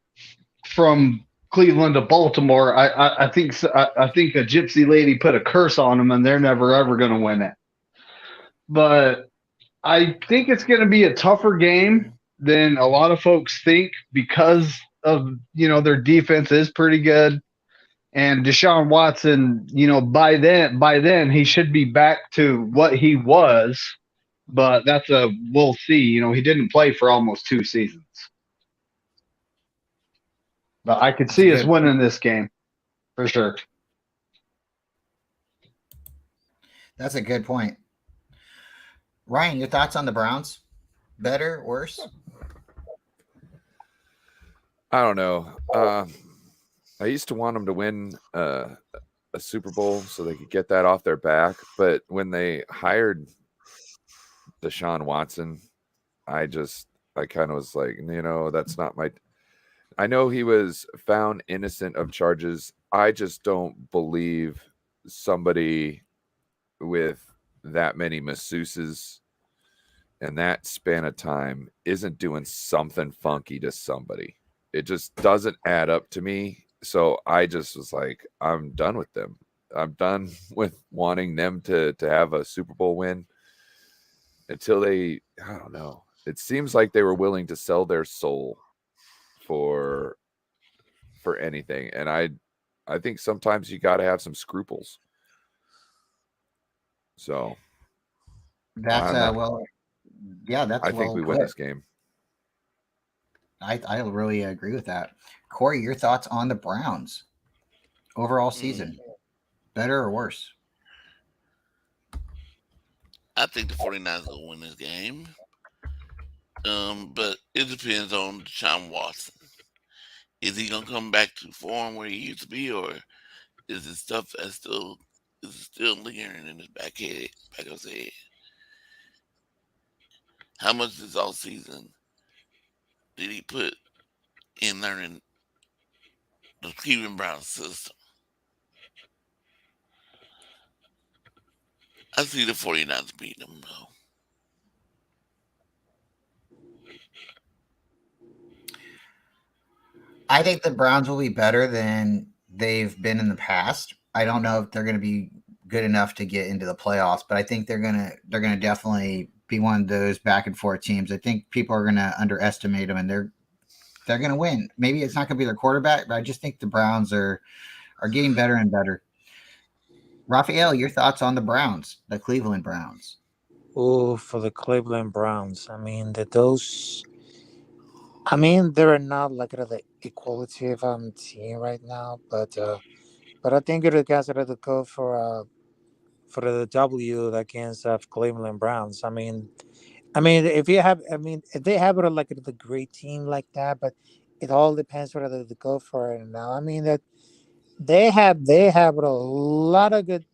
from Cleveland to Baltimore, I think a gypsy lady put a curse on them and they're never ever going to win it. But I think it's going to be a tougher game than a lot of folks think because of their defense is pretty good, and Deshaun Watson, by then he should be back to what he was, but we'll see. He didn't play for almost 2 seasons, but I could see us winning this game for sure. That's a good point. Ryan, your thoughts on the Browns? Better, worse? I don't know. I used to want them to win a Super Bowl so they could get that off their back. But when they hired Deshaun Watson, I kind of was like, that's not my. I know he was found innocent of charges. I just don't believe somebody with that many masseuses and that span of time isn't doing something funky to somebody. It just doesn't add up to me. So I just was like, I'm done with them. I'm done with wanting them to have a Super Bowl win until I don't know. It seems like they were willing to sell their soul for anything. And I think sometimes you got to have some scruples. So that's I think we win this game. I really agree with that. Corey, your thoughts on the Browns overall season? Better or worse? I think the 49ers will win this game. But it depends on Deshaun Watson. Is he gonna come back to form where he used to be, or is it stuff that's still lingering in his back of his head? How much this all season did he put in learning the Cleveland Browns system? I see the 49ers beating them, though. I think the Browns will be better than they've been in the past. I don't know if they're going to be good enough to get into the playoffs, but I think they're gonna definitely be one of those back and forth teams. I think people are going to underestimate them, and they're going to win. Maybe it's not going to be their quarterback, but I just think the Browns are getting better and better. Raphael, your thoughts on the Browns, the Cleveland Browns? Oh, for the Cleveland Browns. They're not like the equality of team right now, but I think the guys are to go for the W against Cleveland Browns. If they have like the great team like that, but it all depends whether they go for it now. That they have a lot of good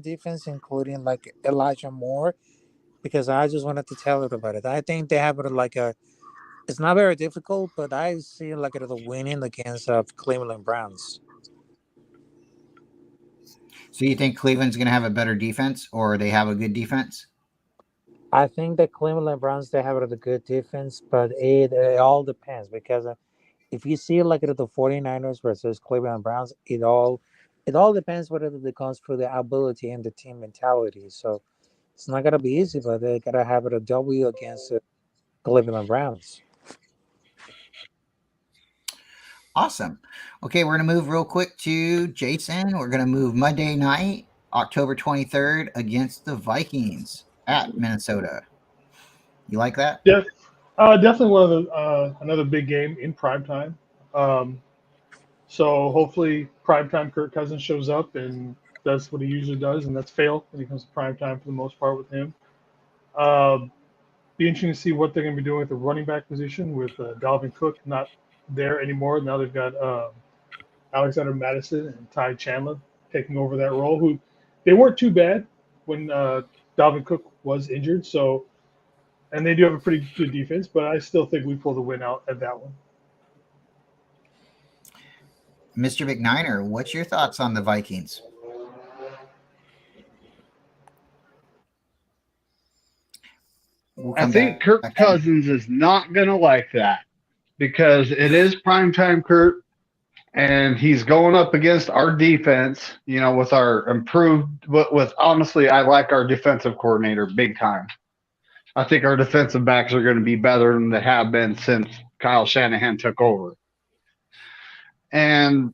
defense, including like Elijah Moore. Because I just wanted to tell you about it. I think they have it's not very difficult, but I see like the winning against Cleveland Browns. So you think Cleveland's going to have a better defense, or they have a good defense? I think the Cleveland Browns, they have a good defense, but it all depends because if you see like the 49ers versus Cleveland Browns, it all it all depends whether it comes for the ability and the team mentality. So it's not gonna be easy, but they gotta have it a W against the Cleveland Browns. Awesome. Okay, we're going to move real quick to Jason. We're going to move Monday night, October 23rd, against the Vikings at Minnesota. You like that? Definitely one of the another big game in prime time. So hopefully, primetime Kirk Cousins shows up and does what he usually does, and that's fail when it comes to prime time for the most part with him. Um, be interesting to see what they're going to be doing at the running back position with Dalvin Cook not there anymore. Now they've got Alexander Madison and Ty Chandler taking over that role. Who they weren't too bad when Dalvin Cook was injured. So, and they do have a pretty good defense, but I still think we pull the win out at that one. Mr. McNiner, what's your thoughts on the Vikings? I think Kirk Cousins is not going to like that because it is primetime Kirk, and he's going up against our defense, with our improved, with honestly, I like our defensive coordinator big time. I think our defensive backs are going to be better than they have been since Kyle Shanahan took over. And,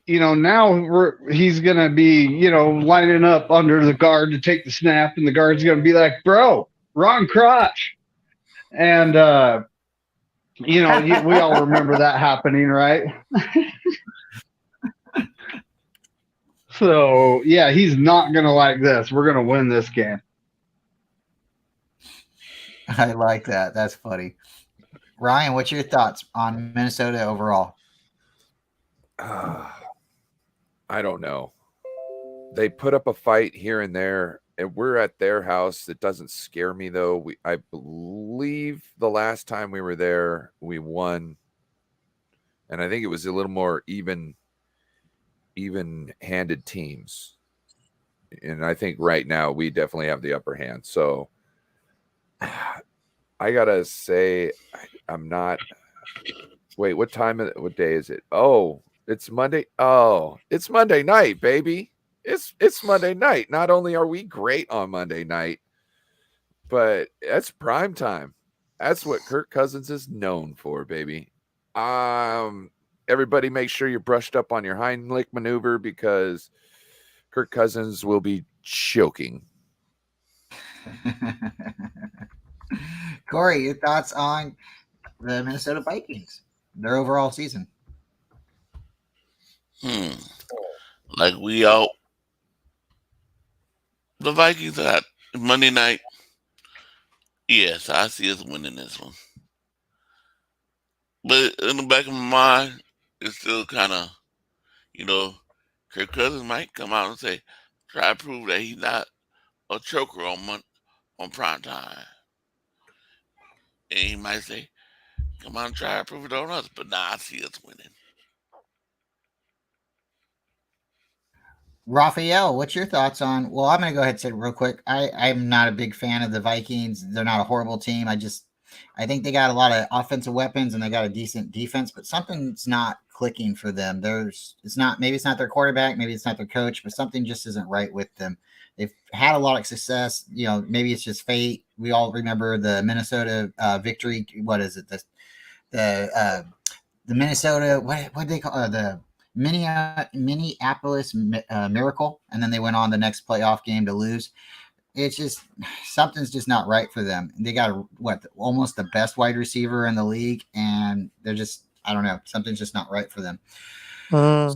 now he's going to be, lining up under the guard to take the snap, and the guard's going to be like, bro, wrong crotch. And, we all remember that happening, right? So, yeah, he's not going to like this. We're going to win this game. I like that. That's funny. Ryan, what's your thoughts on Minnesota overall? I don't know. They put up a fight here and there, and we're at their house. It doesn't scare me, though. I believe the last time we were there, we won. And I think it was a little more even-handed teams. And I think right now we definitely have the upper hand. So I got to say I'm not – wait, what day is it? Oh, it's Monday. Oh, it's Monday night, baby. It's Monday night. Not only are we great on Monday night, but that's prime time. That's what Kirk Cousins is known for, baby. Everybody make sure you're brushed up on your Heimlich maneuver because Kirk Cousins will be choking. Corey, your thoughts on the Minnesota Vikings, their overall season? Like the Vikings at Monday night. Yes, I see us winning this one. But in the back of my mind, it's still kind of, Kirk Cousins might come out and say, try to prove that he's not a choker on prime time. And he might say, come on, try to prove it on us. But I see us winning. Raphael, what's your thoughts on? Well, I'm going to go ahead and say it real quick. I'm not a big fan of the Vikings. They're not a horrible team. I think they got a lot of offensive weapons and they got a decent defense, but something's not clicking for them. Maybe it's not their quarterback, maybe it's not their coach, but something just isn't right with them. They've had a lot of success. Maybe it's just fate. We all remember the Minnesota victory. What is it? The Minnesota, what do they call the Minneapolis Miracle, and then they went on the next playoff game to lose. It's just something's just not right for them. They got almost the best wide receiver in the league, and they're just I don't know, something's just not right for them. So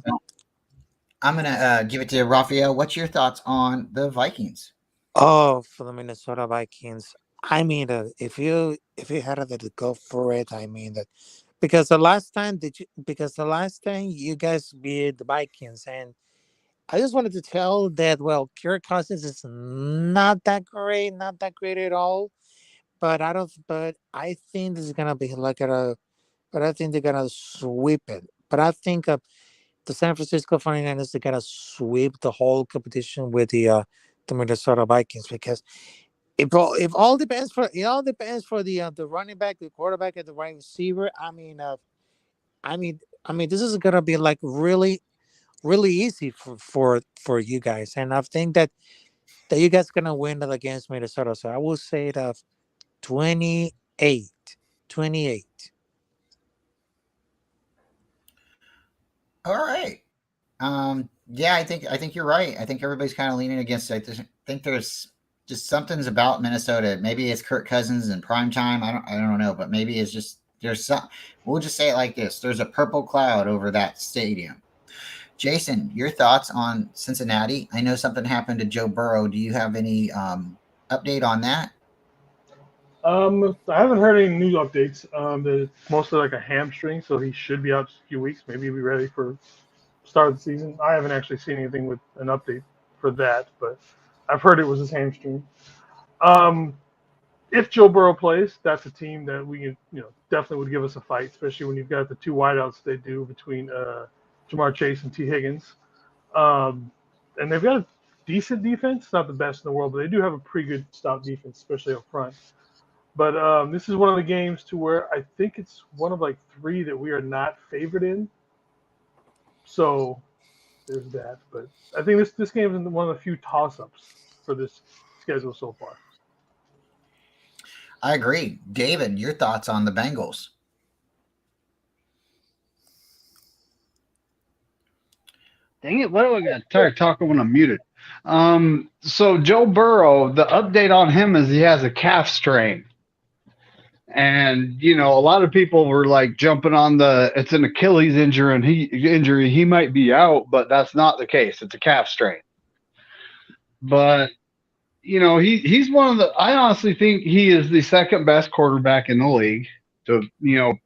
I'm gonna give it to Raphael. What's your thoughts on the Vikings? Oh, for the Minnesota Vikings, I mean that if you had to go for it, I mean that. Because the last time you guys beat the Vikings, and I just wanted to tell that Kirk Cousins is not that great at all. But I think this is gonna be but I think they're gonna sweep it. But I think the San Francisco 49ers are gonna sweep the whole competition with the Minnesota Vikings because it all depends for the running back, the quarterback, and the wide receiver. I mean, this is gonna be like really really easy for you guys, and I think that you guys gonna win it against Minnesota. So I will say that 28, 28. All right. Yeah, I think you're right. I think everybody's kind of leaning against it. I think there's just something's about Minnesota. Maybe it's Kirk Cousins in prime time. I don't know, but maybe it's just there's some. We'll just say it like this: there's a purple cloud over that stadium. Jason, your thoughts on Cincinnati? I know something happened to Joe Burrow. Do you have any update on that? I haven't heard any new updates. It's mostly like a hamstring, so he should be out a few weeks. Maybe he'll be ready for start of the season. I haven't actually seen anything with an update for that, but I've heard it was his hamstring. Um, if Joe Burrow plays, that's a team that definitely would give us a fight, especially when you've got the two wideouts they do between Jamar Chase and T. Higgins. Um, and they've got a decent defense, not the best in the world, but they do have a pretty good stout defense, especially up front. But this is one of the games to where I think it's one of like three that we are not favored in. So there's that. But I think this game is one of the few toss-ups for this schedule so far. I agree. David, your thoughts on the Bengals? Dang it, what do I got? Tired talking when I'm muted. So Joe Burrow, the update on him is he has a calf strain. And a lot of people were like jumping on it's an Achilles injury and he might be out, but that's not the case. It's a calf strain. But he's one of the. I honestly think he is the second best quarterback in the league to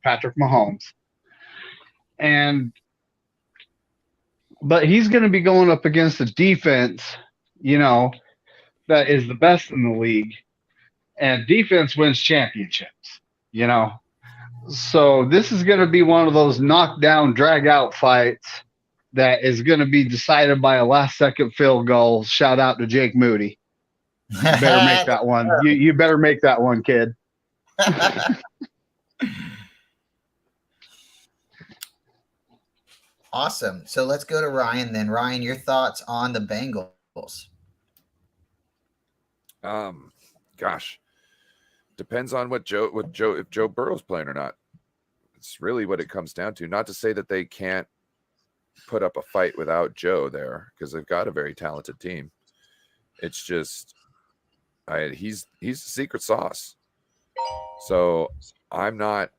Patrick Mahomes, but he's going to be going up against a defense, that is the best in the league, and defense wins championships. So this is going to be one of those knockdown, drag out fights that is going to be decided by a last second field goal. Shout out to Jake Moody. You better make that one. You better make that one, kid. Awesome. So let's go to Ryan then. Ryan, your thoughts on the Bengals? Gosh, depends on if Joe Burrow's playing or not. It's really what it comes down to. Not to say that they can't put up a fight without Joe there, because they've got a very talented team. It's just he's the secret sauce. So I'm not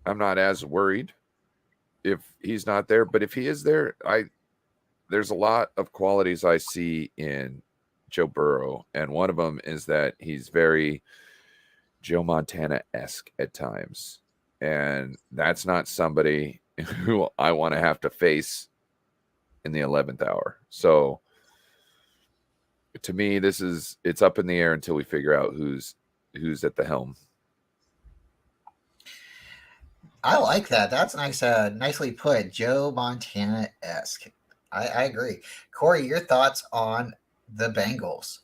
as worried if he's not there, but if he is there, there's a lot of qualities I see in Joe Burrow, and one of them is that he's very Joe Montana-esque at times, and that's not somebody who I want to have to face in the 11th hour. So to me, it's up in the air until we figure out who's at the helm. I like that. That's nice. Nicely put. Joe Montana-esque. I agree. Corey, your thoughts on the Bengals?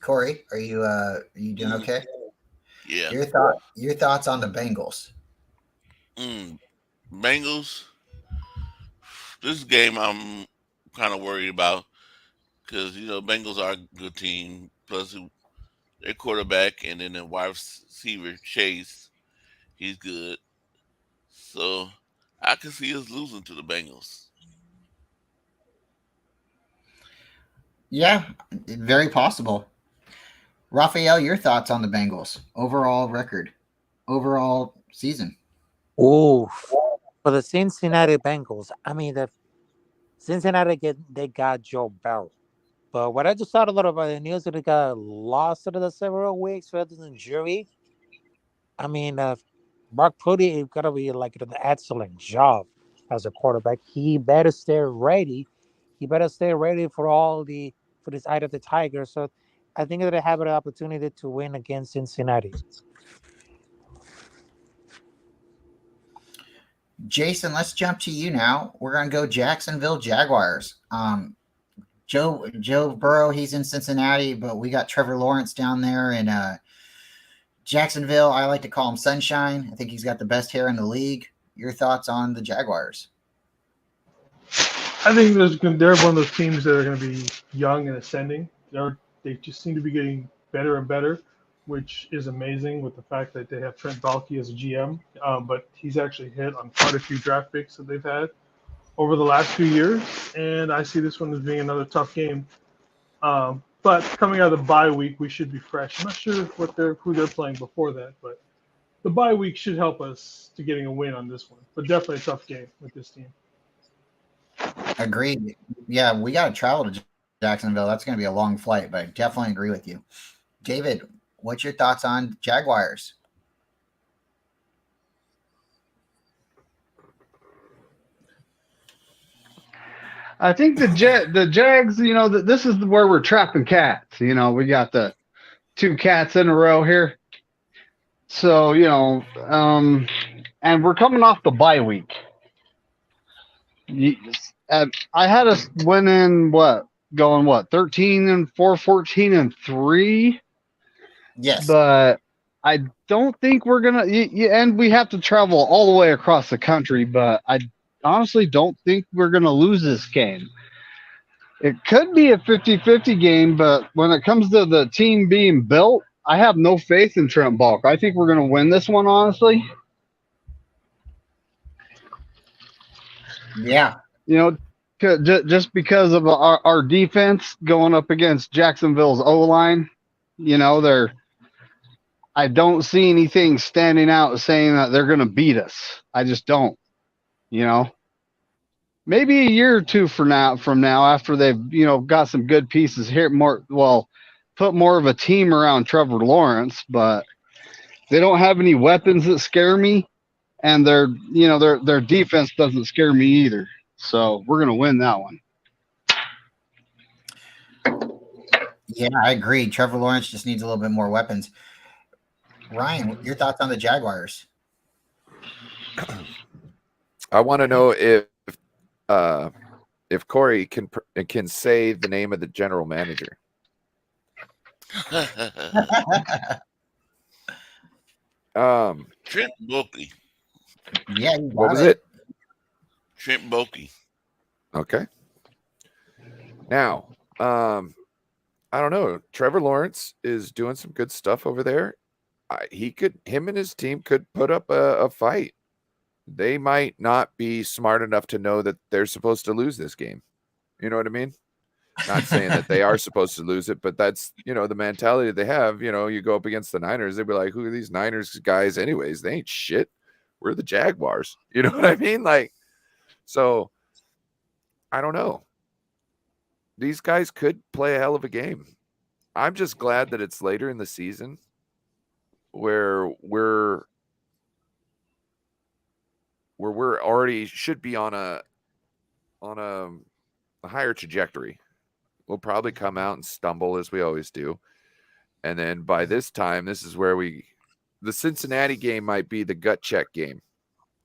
Corey, are you doing okay? Yeah. Your thoughts on the Bengals? Bengals. This game I'm kind of worried about because Bengals are a good team. Plus, their quarterback and then the wide receiver Chase, he's good. So I can see us losing to the Bengals. Yeah, very possible. Raphael, your thoughts on the Bengals? Overall record, overall season. Oh, for the Cincinnati Bengals, I mean, the Cincinnati they got Joe Burrow. But what I just thought a little about the news that he got lost over the several weeks for the injury. I mean, Mark Purdy got to be like an excellent job as a quarterback. He better stay ready. He better stay ready for this eye of the tiger. So I think that they have an opportunity to win against Cincinnati. Jason, let's jump to you now. We're going to go Jacksonville Jaguars. Joe Burrow, he's in Cincinnati, but we got Trevor Lawrence down there in Jacksonville, I like to call him Sunshine. I think he's got the best hair in the league. Your thoughts on the Jaguars? I think they're one of those teams that are going to be young and ascending. They just seem to be getting better and better, which is amazing with the fact that they have Trent Baalke as a GM. But he's actually hit on quite a few draft picks that they've had over the last few years, and I see this one as being another tough game. But coming out of the bye week, we should be fresh. I'm not sure who they're playing before that, but the bye week should help us to getting a win on this one. But definitely a tough game with this team. Agreed. Yeah, we got to travel to Jacksonville. That's going to be a long flight, but I definitely agree with you. David, what's your thoughts on Jaguars? I think the Jags, this is where we're trapping cats. We got the 2 cats in a row here. So, and we're coming off the bye week. I had us winning 13-4, 14-3. Yes. But I don't think we're going to, and we have to travel all the way across the country, but I honestly don't think we're going to lose this game. It could be a 50-50 game, but when it comes to the team being built, I have no faith in Trent Baalke. I think we're going to win this one, honestly. Yeah. Just because of our defense going up against Jacksonville's O-line, I don't see anything standing out saying that they're going to beat us. I just don't. Maybe a year or two from now, after they've got some good pieces here, put more of a team around Trevor Lawrence, but they don't have any weapons that scare me, and their defense doesn't scare me either. So we're gonna win that one. Yeah, I agree. Trevor Lawrence just needs a little bit more weapons. Ryan, your thoughts on the Jaguars? I want to know if Corey can say the name of the general manager. Trent Baalke. Yeah, what was it? Trent Baalke. Okay. Now, I don't know. Trevor Lawrence is doing some good stuff over there. Him and his team could put up a fight. They might not be smart enough to know that they're supposed to lose this game. You know what I mean? Not saying that they are supposed to lose it, but that's, the mentality they have. You go up against the Niners, they'd be like, who are these Niners guys anyways? They ain't shit. We're the Jaguars. You know what I mean? So I don't know. These guys could play a hell of a game. I'm just glad that it's later in the season where we're already should be on a higher trajectory. We'll probably come out and stumble as we always do. And then by this time, this is where the Cincinnati game might be the gut check game.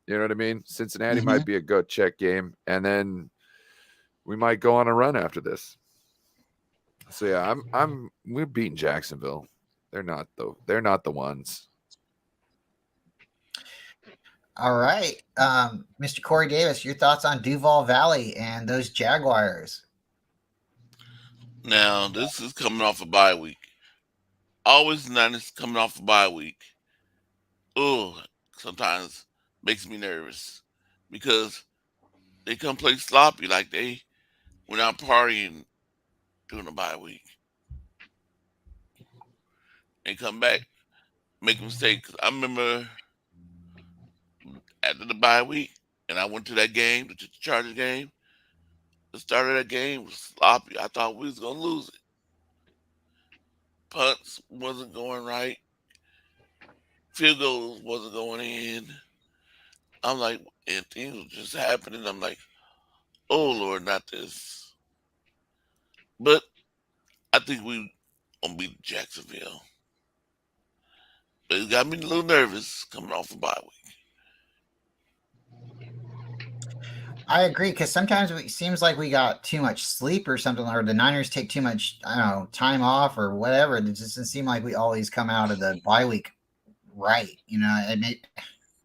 You know what I mean? Cincinnati might be a gut check game. And then we might go on a run after this. So yeah, we're beating Jacksonville. They're not the ones. All right. Mr. Corey Davis, your thoughts on Duval Valley and those Jaguars? Now, this is coming off a bye week. Always Niners coming off a bye week. Sometimes makes me nervous because they come play sloppy like they went out partying during a bye week. They come back, make mistakes. I remember after the bye week, and I went to that game, the Chargers game. The start of that game was sloppy. I thought we was gonna lose it. Punts wasn't going right. Field goals wasn't going in. I'm like, and things were just happening. I'm like, oh Lord, not this. But I think we gonna beat Jacksonville. But it got me a little nervous coming off a bye week. I agree, because sometimes it seems like we got too much sleep or something, or the Niners take too much, time off or whatever. It just doesn't seem like we always come out of the bye week right.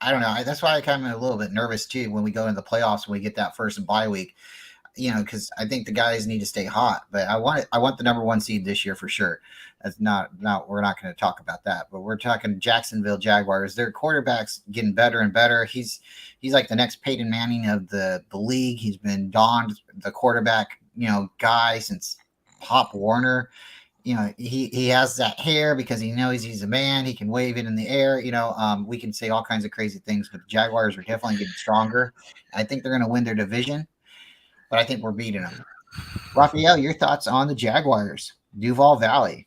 I don't know. That's why I kind of a little bit nervous too when we go into the playoffs when we get that first bye week. Because I think the guys need to stay hot. But I want the number one seed this year for sure. That's not we're not going to talk about that. But we're talking Jacksonville Jaguars. Their quarterback's getting better and better. He's like the next Peyton Manning of the league. He's been donned the quarterback guy since Pop Warner. He has that hair because he knows he's a man. He can wave it in the air. We can say all kinds of crazy things, but the Jaguars are definitely getting stronger. I think they're going to win their division, but I think we're beating them. Raphael, your thoughts on the Jaguars, Duval Valley?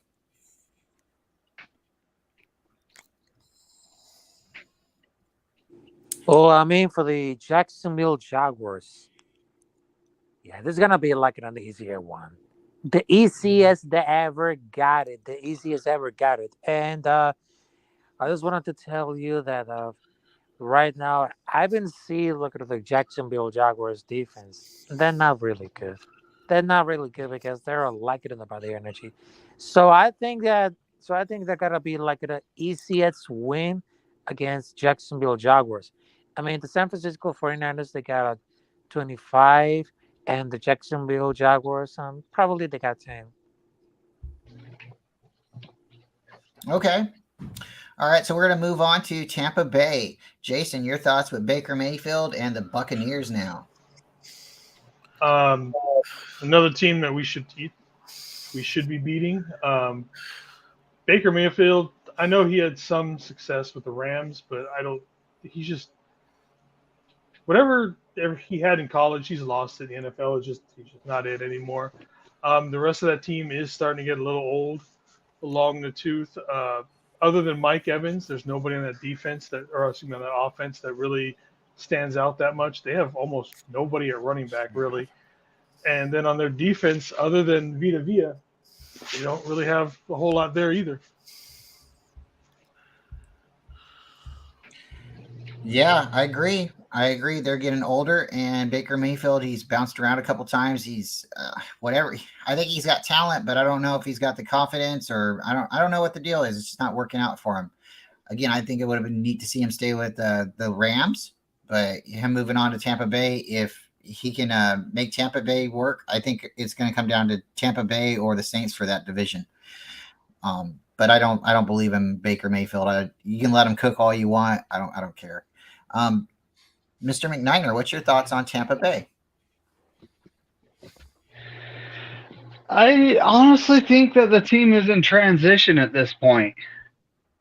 Well, I mean, for the Jacksonville Jaguars, yeah, this is gonna be like an easier one. The easiest they ever got it. The easiest ever got it. And I just wanted to tell you that right now I've been seeing looking at the Jacksonville Jaguars defense. They're not really good. They're not really good because they're lacking about their energy. So I think they're gonna be like the easiest win against Jacksonville Jaguars. I mean, the San Francisco 49ers, they got a 25, and the Jacksonville Jaguars, probably they got 10. Okay. All right, so we're going to move on to Tampa Bay. Jason, your thoughts with Baker Mayfield and the Buccaneers now? Another team that we should be beating. Baker Mayfield, I know he had some success with the Rams, but he's just whatever he had in college, he's lost it. The NFL he's just not it anymore. The rest of that team is starting to get a little old, along the tooth. Other than Mike Evans, there's nobody on that on that offense that really stands out that much. They have almost nobody at running back, really. And then on their defense, other than Vita Vea, they don't really have a whole lot there either. Yeah, I agree. They're getting older, and Baker Mayfield, he's bounced around a couple times. He's whatever. I think he's got talent, but I don't know if he's got the confidence, or I don't know what the deal is. It's just not working out for him. Again, I think it would have been neat to see him stay with the Rams, but him moving on to Tampa Bay, if he can make Tampa Bay work, I think it's going to come down to Tampa Bay or the Saints for that division. But I don't believe in Baker Mayfield. You can let him cook all you want. I don't care. Mr. McNiner, what's your thoughts on Tampa Bay? I honestly think that the team is in transition at this point.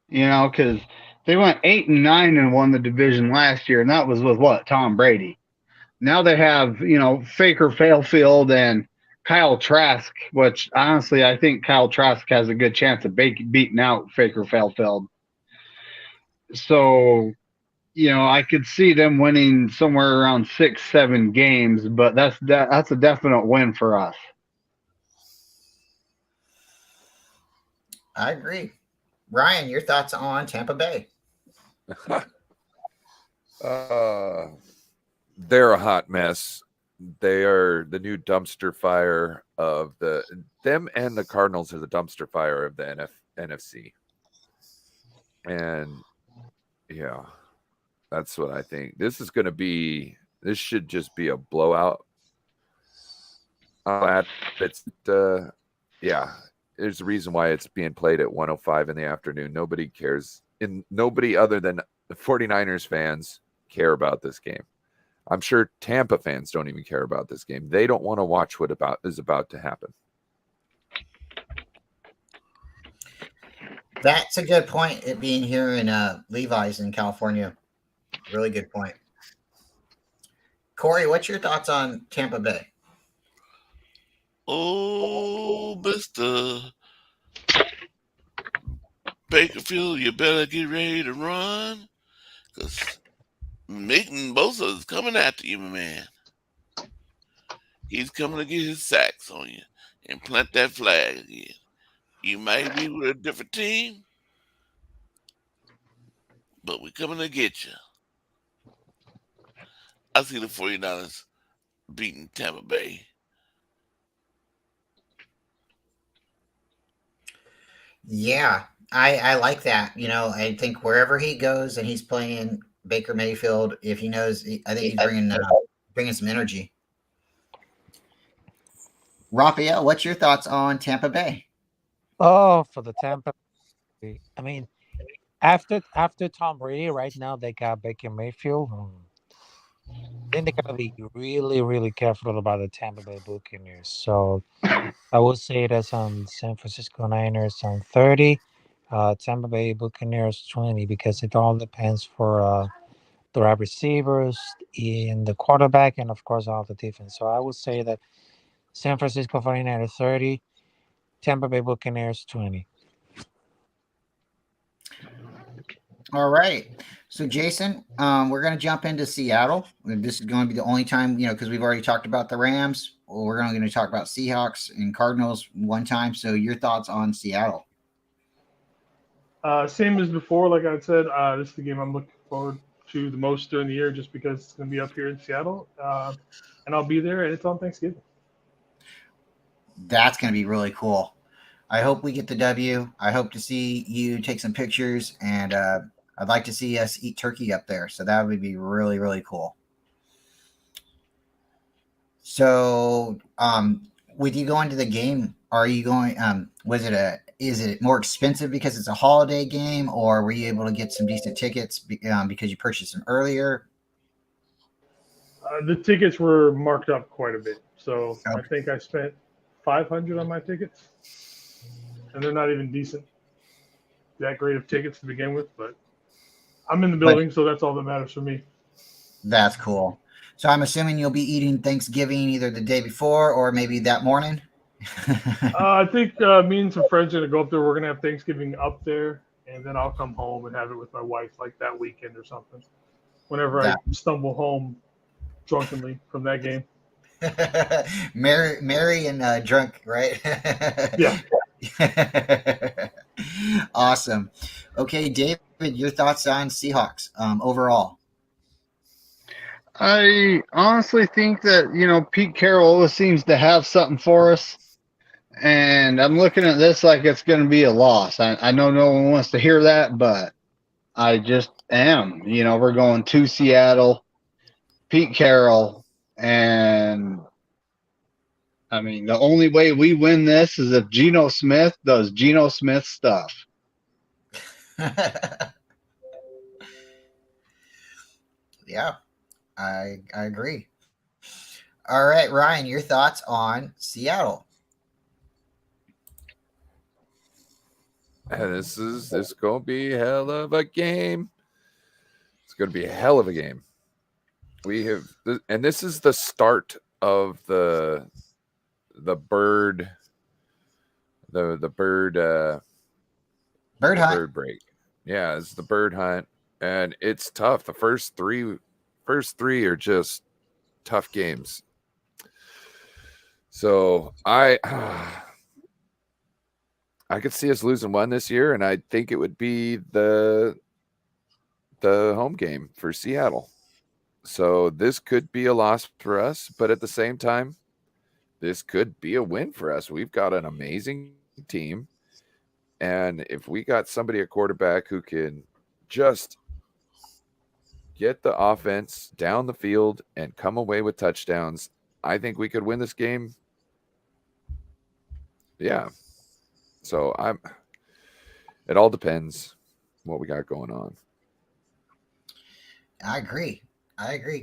Because they went 8-9 and won the division last year, and that was with what? Tom Brady. Now they have, Faker Fairfield and Kyle Trask, which honestly I think Kyle Trask has a good chance of beating out Faker Fairfield. So, I could see them winning somewhere around 6-7 games, but that's a definite win for us. I agree. Ryan, your thoughts on Tampa Bay? They're a hot mess. They are the new dumpster fire of them, and the Cardinals are the dumpster fire of the NFC. And yeah, that's what I think. This should just be a blowout. There's a reason why it's being played at 1:05 in the afternoon. Nobody cares. And nobody other than the 49ers fans care about this game. I'm sure Tampa fans don't even care about this game. They don't want to watch what is about to happen. That's a good point. It being here in Levi's in California. Really good point. Corey, what's your thoughts on Tampa Bay? Oh, Mr. Bakerfield, you better get ready to run, because Nathan Bosa is coming after you, my man. He's coming to get his sacks on you and plant that flag again. You might be with a different team, but we're coming to get you. I see the 49ers beating Tampa Bay. Yeah, I like that. I think wherever he goes and he's playing Baker Mayfield, if he knows, I think he's bringing some energy. Raphael, what's your thoughts on Tampa Bay? Oh, for the Tampa Bay. I mean, after Tom Brady, right now they got Baker Mayfield. I think they gotta be really, really careful about the Tampa Bay Buccaneers. So I would say that's on San Francisco Niners on 30, Tampa Bay Buccaneers 20, because it all depends for the wide receivers in the quarterback and of course all the defense. So I would say that San Francisco 49ers 30, Tampa Bay Buccaneers 20. All right. So, Jason, we're going to jump into Seattle. This is going to be the only time, because we've already talked about the Rams. Well, we're going to talk about Seahawks and Cardinals one time. So, your thoughts on Seattle? Same as before, like I said, this is the game I'm looking forward to the most during the year just because it's going to be up here in Seattle. And I'll be there, and it's on Thanksgiving. That's going to be really cool. I hope we get the W. I hope to see you take some pictures, and I'd like to see us eat turkey up there. So that would be really, really cool. So, with you going to the game, are you going? Is it more expensive because it's a holiday game, or were you able to get some decent tickets because you purchased them earlier? The tickets were marked up quite a bit, so Okay. I think I spent $500 on my tickets, and they're not even that great of tickets to begin with. But I'm in the building, so that's all that matters for me. That's cool. So I'm assuming you'll be eating Thanksgiving either the day before or maybe that morning. I think me and some friends are gonna go up there. We're gonna have Thanksgiving up there, and then I'll come home and have it with my wife like that weekend or something. Whenever I stumble home drunkenly from that game. Merry and drunk, right? Yeah. Awesome. Okay, David, your thoughts on Seahawks overall? I honestly think that, Pete Carroll always seems to have something for us. And I'm looking at this like it's going to be a loss. I know no one wants to hear that, but I just am. We're going to Seattle, Pete Carroll, and I mean, the only way we win this is if Geno Smith does Geno Smith stuff. Yeah, I agree. All right, Ryan, your thoughts on Seattle? This is going to be a hell of a game. It's going to be a hell of a game. And this is the start of the bird Bird break. Yeah, it's the bird hunt, and it's tough. The first three are just tough games. So I could see us losing one this year, and I think it would be the home game for Seattle. So this could be a loss for us, but at the same time, this could be a win for us. We've got an amazing team, and if we got somebody at quarterback who can just get the offense down the field and come away with touchdowns, I think we could win this game. Yeah. So it all depends what we got going on. I agree.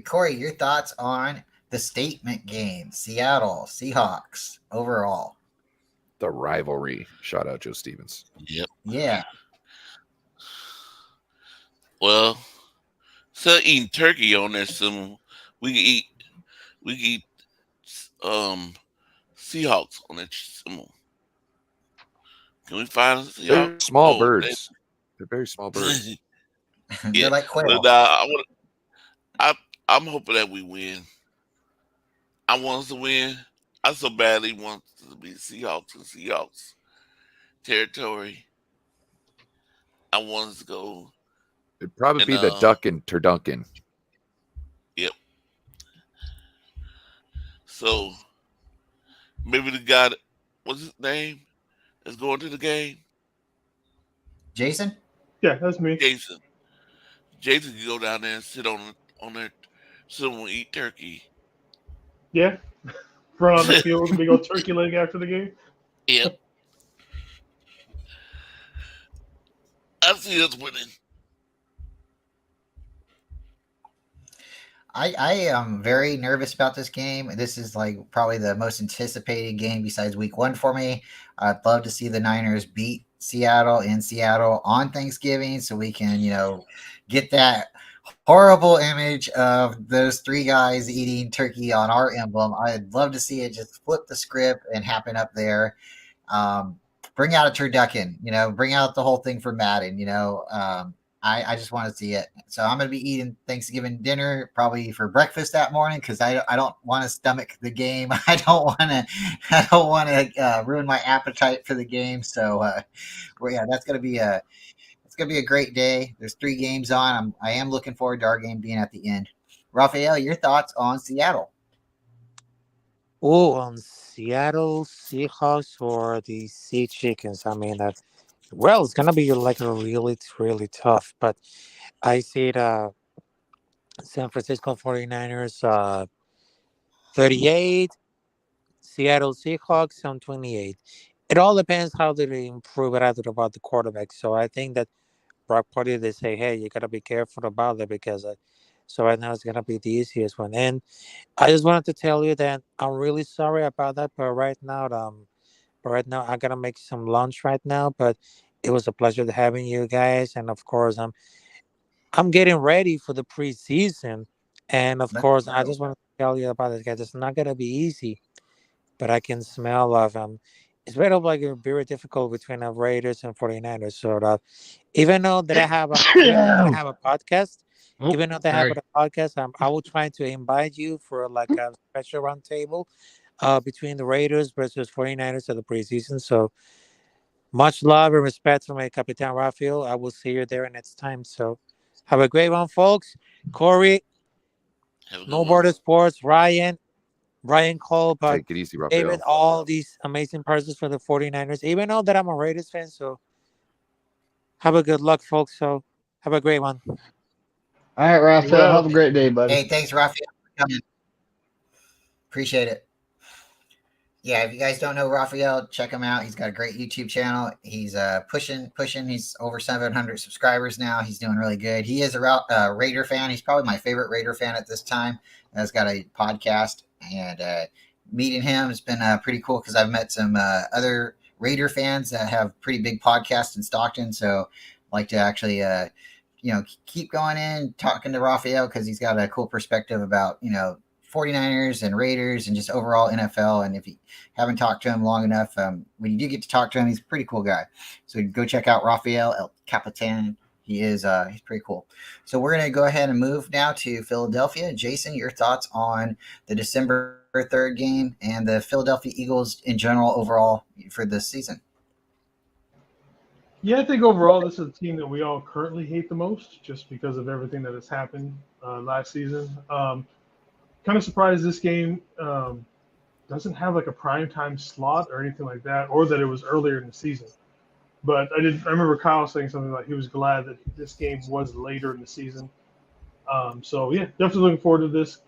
Corey, your thoughts on the statement game, Seattle Seahawks overall? The rivalry. Shout out Joe Stevens. Yep. Yeah. Well, instead of eating turkey on there, we can eat Seahawks on that. Can we find Seahawks? They're small birds. They're very small birds. They're like quail. I'm hoping that we win. I want us to win. I so badly want to be Seahawks and Seahawks territory. I want us to go. It'd probably be the Duck and Turduncan. Yep. So maybe the guy, what's his name, is going to the game. Jason? Yeah, that's me. Jason. Jason can go down there and sit on there, someone will eat turkey. Yeah, run on the field with a big old turkey leg after the game. Yep. I see us winning. I am very nervous about this game. This is like probably the most anticipated game besides week 1 for me. I'd love to see the Niners beat Seattle in Seattle on Thanksgiving so we can, get that horrible image of those 3 guys eating turkey on our emblem. I'd love to see it just flip the script and happen up there. Bring out a turducken, bring out the whole thing for Madden, I just want to see it. So I'm going to be eating Thanksgiving dinner probably for breakfast that morning because I don't want to stomach the game. I don't want to ruin my appetite for the game. So that's going to be a great day. There's 3 games on. I am looking forward to our game being at the end. Raphael, your thoughts on Seattle? Oh, on Seattle Seahawks or the Sea Chickens. I mean, it's gonna be like a really, really tough. But I see it. San Francisco 49ers 38, Seattle Seahawks on 28. It all depends how they improve it after about the quarterback. So I think that Brock Purdy, they say, hey, you gotta be careful about it because so right now it's gonna be the easiest one. And I just wanted to tell you that I'm really sorry about that, but right now I gotta make some lunch right now. But it was a pleasure having you guys, and of course I'm getting ready for the preseason, and of course I just want to tell you about it, guys. It's not gonna be easy, but I can smell it's very difficult between the Raiders and 49ers. So even though that I have a podcast. Even though they have a podcast, I will try to invite you for like a special roundtable between the Raiders versus 49ers of the preseason. So much love and respect for my Capitan Rafael. I will see you there next time. So have a great one, folks. Corey, No Border Sports, Ryan Cole, but Take it easy, Raphael. David, all these amazing persons for the 49ers, even though that I'm a Raiders fan. So have a good luck, folks. So have a great one. All right, Raphael, have a great day, buddy. Hey, thanks, Raphael, for coming. Appreciate it. Yeah, if you guys don't know Raphael, check him out. He's got a great YouTube channel. He's pushing. He's over 700 subscribers now. He's doing really good. He is a Raider fan. He's probably my favorite Raider fan at this time. He's got a podcast, and meeting him has been pretty cool because I've met some other Raider fans that have pretty big podcasts in Stockton. So I like to actually keep going in, talking to Raphael because he's got a cool perspective about, 49ers and Raiders and just overall NFL. And if you haven't talked to him long enough, when you do get to talk to him, he's a pretty cool guy. So go check out Raphael El Capitan. He's pretty cool. So we're going to go ahead and move now to Philadelphia. Jason, your thoughts on the December 3rd game and the Philadelphia Eagles in general overall for this season? Yeah, I think overall this is a team that we all currently hate the most just because of everything that has happened last season. Kind of surprised this game doesn't have like a primetime slot or anything like that, or that it was earlier in the season. But I remember Kyle saying something like he was glad that this game was later in the season. So yeah, definitely looking forward to this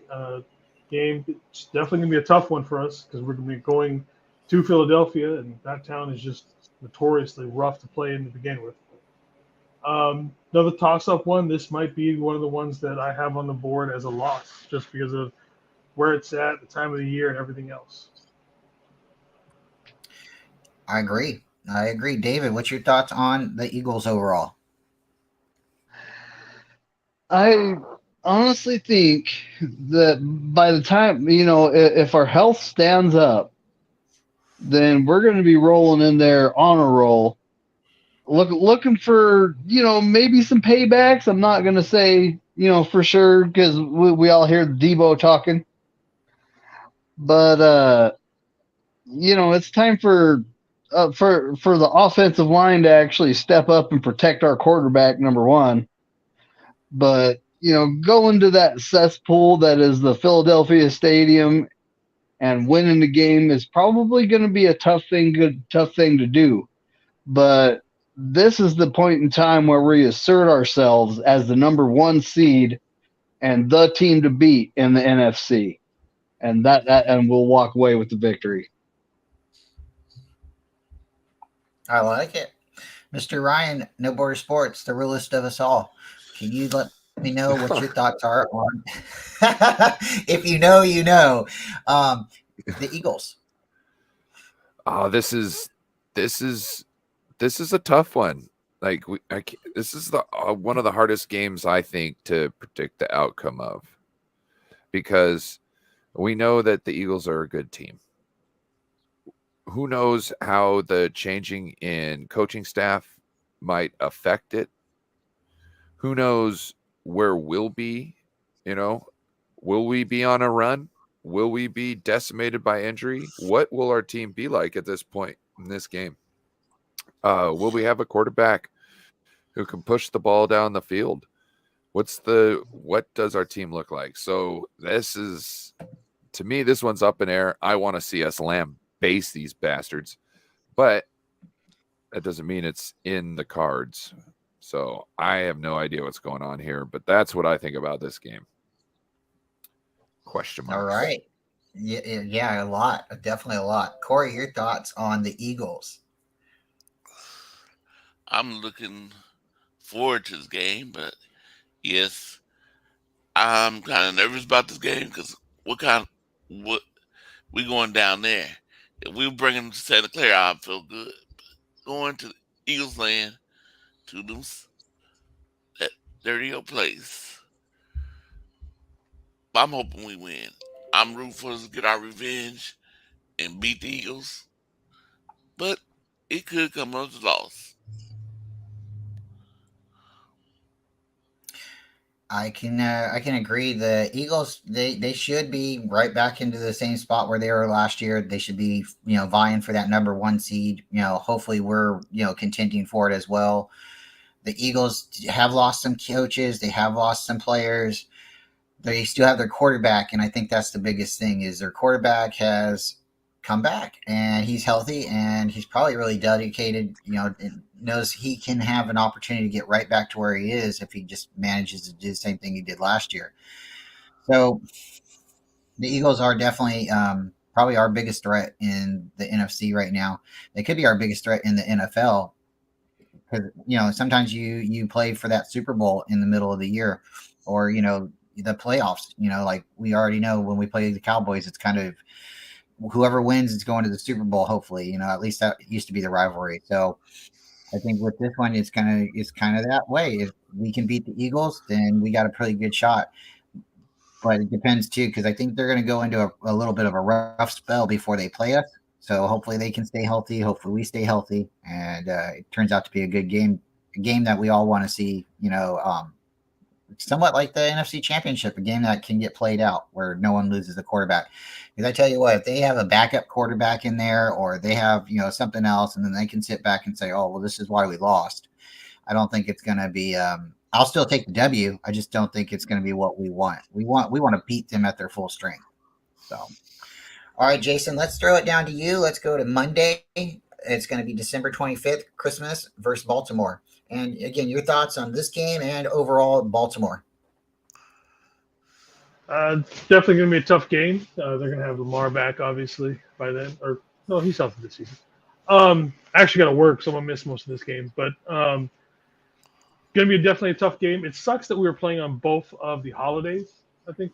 game. It's definitely gonna be a tough one for us because we're gonna be going to Philadelphia, and that town is just notoriously rough to play in to begin with. Another toss-up one. This might be one of the ones that I have on the board as a loss, just because of where it's at, the time of the year, and everything else. I agree. David, what's your thoughts on the Eagles overall? I honestly think that by the time, if our health stands up, then we're going to be rolling in there on a roll. Looking for, maybe some paybacks. I'm not going to say, for sure, because we all hear Debo talking. But, it's time for the offensive line to actually step up and protect our quarterback, number one. But, go into that cesspool that is the Philadelphia Stadium and winning the game is probably going to be a tough thing to do. But this is the point in time where we assert ourselves as the number 1 seed and the team to beat in the NFC, and and we'll walk away with the victory. I like it. Mr. Ryan, No Border Sports, the realest of us all. Can you let me know what your thoughts are on if you know, you know, the Eagles? Oh, this is a tough one. Like this is the one of the hardest games I think to predict the outcome of, because we know that the Eagles are a good team. Who knows how the changing in coaching staff might affect it? Who knows where we'll be? You know, will we be on a run? Will we be decimated by injury? What will our team be like at this point in this game? Will we have a quarterback who can push the ball down the field? What does our team look like? So to me, this one's up in air. I want to see us base these bastards, but that doesn't mean it's in the cards. So I have no idea what's going on here, but that's what I think about this game. Question mark. All right. Yeah, a lot. Definitely a lot. Corey, your thoughts on the Eagles? I'm looking forward to this game, but yes, I'm kind of nervous about this game because what we going down there? If we bring them to Santa Clara, I feel good. But going to Eagles land, to that dirty old place, I'm hoping we win. I'm rooting for us to get our revenge and beat the Eagles, but it could come as a loss. I can agree. The Eagles, they should be right back into the same spot where they were last year. They should be, vying for that number 1 seed. Hopefully we're, contending for it as well. The Eagles have lost some coaches. They have lost some players. They still have their quarterback, and I think that's the biggest thing is their quarterback has come back and he's healthy and he's probably really dedicated, and knows he can have an opportunity to get right back to where he is if he just manages to do the same thing he did last year. So the Eagles are definitely probably our biggest threat in the NFC right now. They could be our biggest threat in the NFL because, sometimes you play for that Super Bowl in the middle of the year or, the playoffs, like we already know when we play the Cowboys, it's kind of whoever wins is going to the Super Bowl. Hopefully, at least that used to be the rivalry. So I think with this one, it's kind of that way. If we can beat the Eagles, then we got a pretty good shot. But it depends too, because I think they're going to go into a little bit of a rough spell before they play us. So hopefully they can stay healthy. Hopefully we stay healthy, and it turns out to be a good game, a game that we all want to see. Somewhat like the NFC Championship, a game that can get played out where no one loses the quarterback. Because I tell you what, if they have a backup quarterback in there or they have, something else, and then they can sit back and say, oh, well, this is why we lost. I don't think it's going to be I'll still take the W. I just don't think it's going to be what we want. We want to beat them at their full strength. So, all right, Jason, let's throw it down to you. Let's go to Monday. It's going to be December 25th, Christmas versus Baltimore. And again, your thoughts on this game and overall Baltimore. Definitely going to be a tough game. They're going to have Lamar back, obviously, by then. Or, no, he's healthy this season. Actually got to work, so I'm going to miss most of this game. But going to be definitely a tough game. It sucks that we were playing on both of the holidays, I think,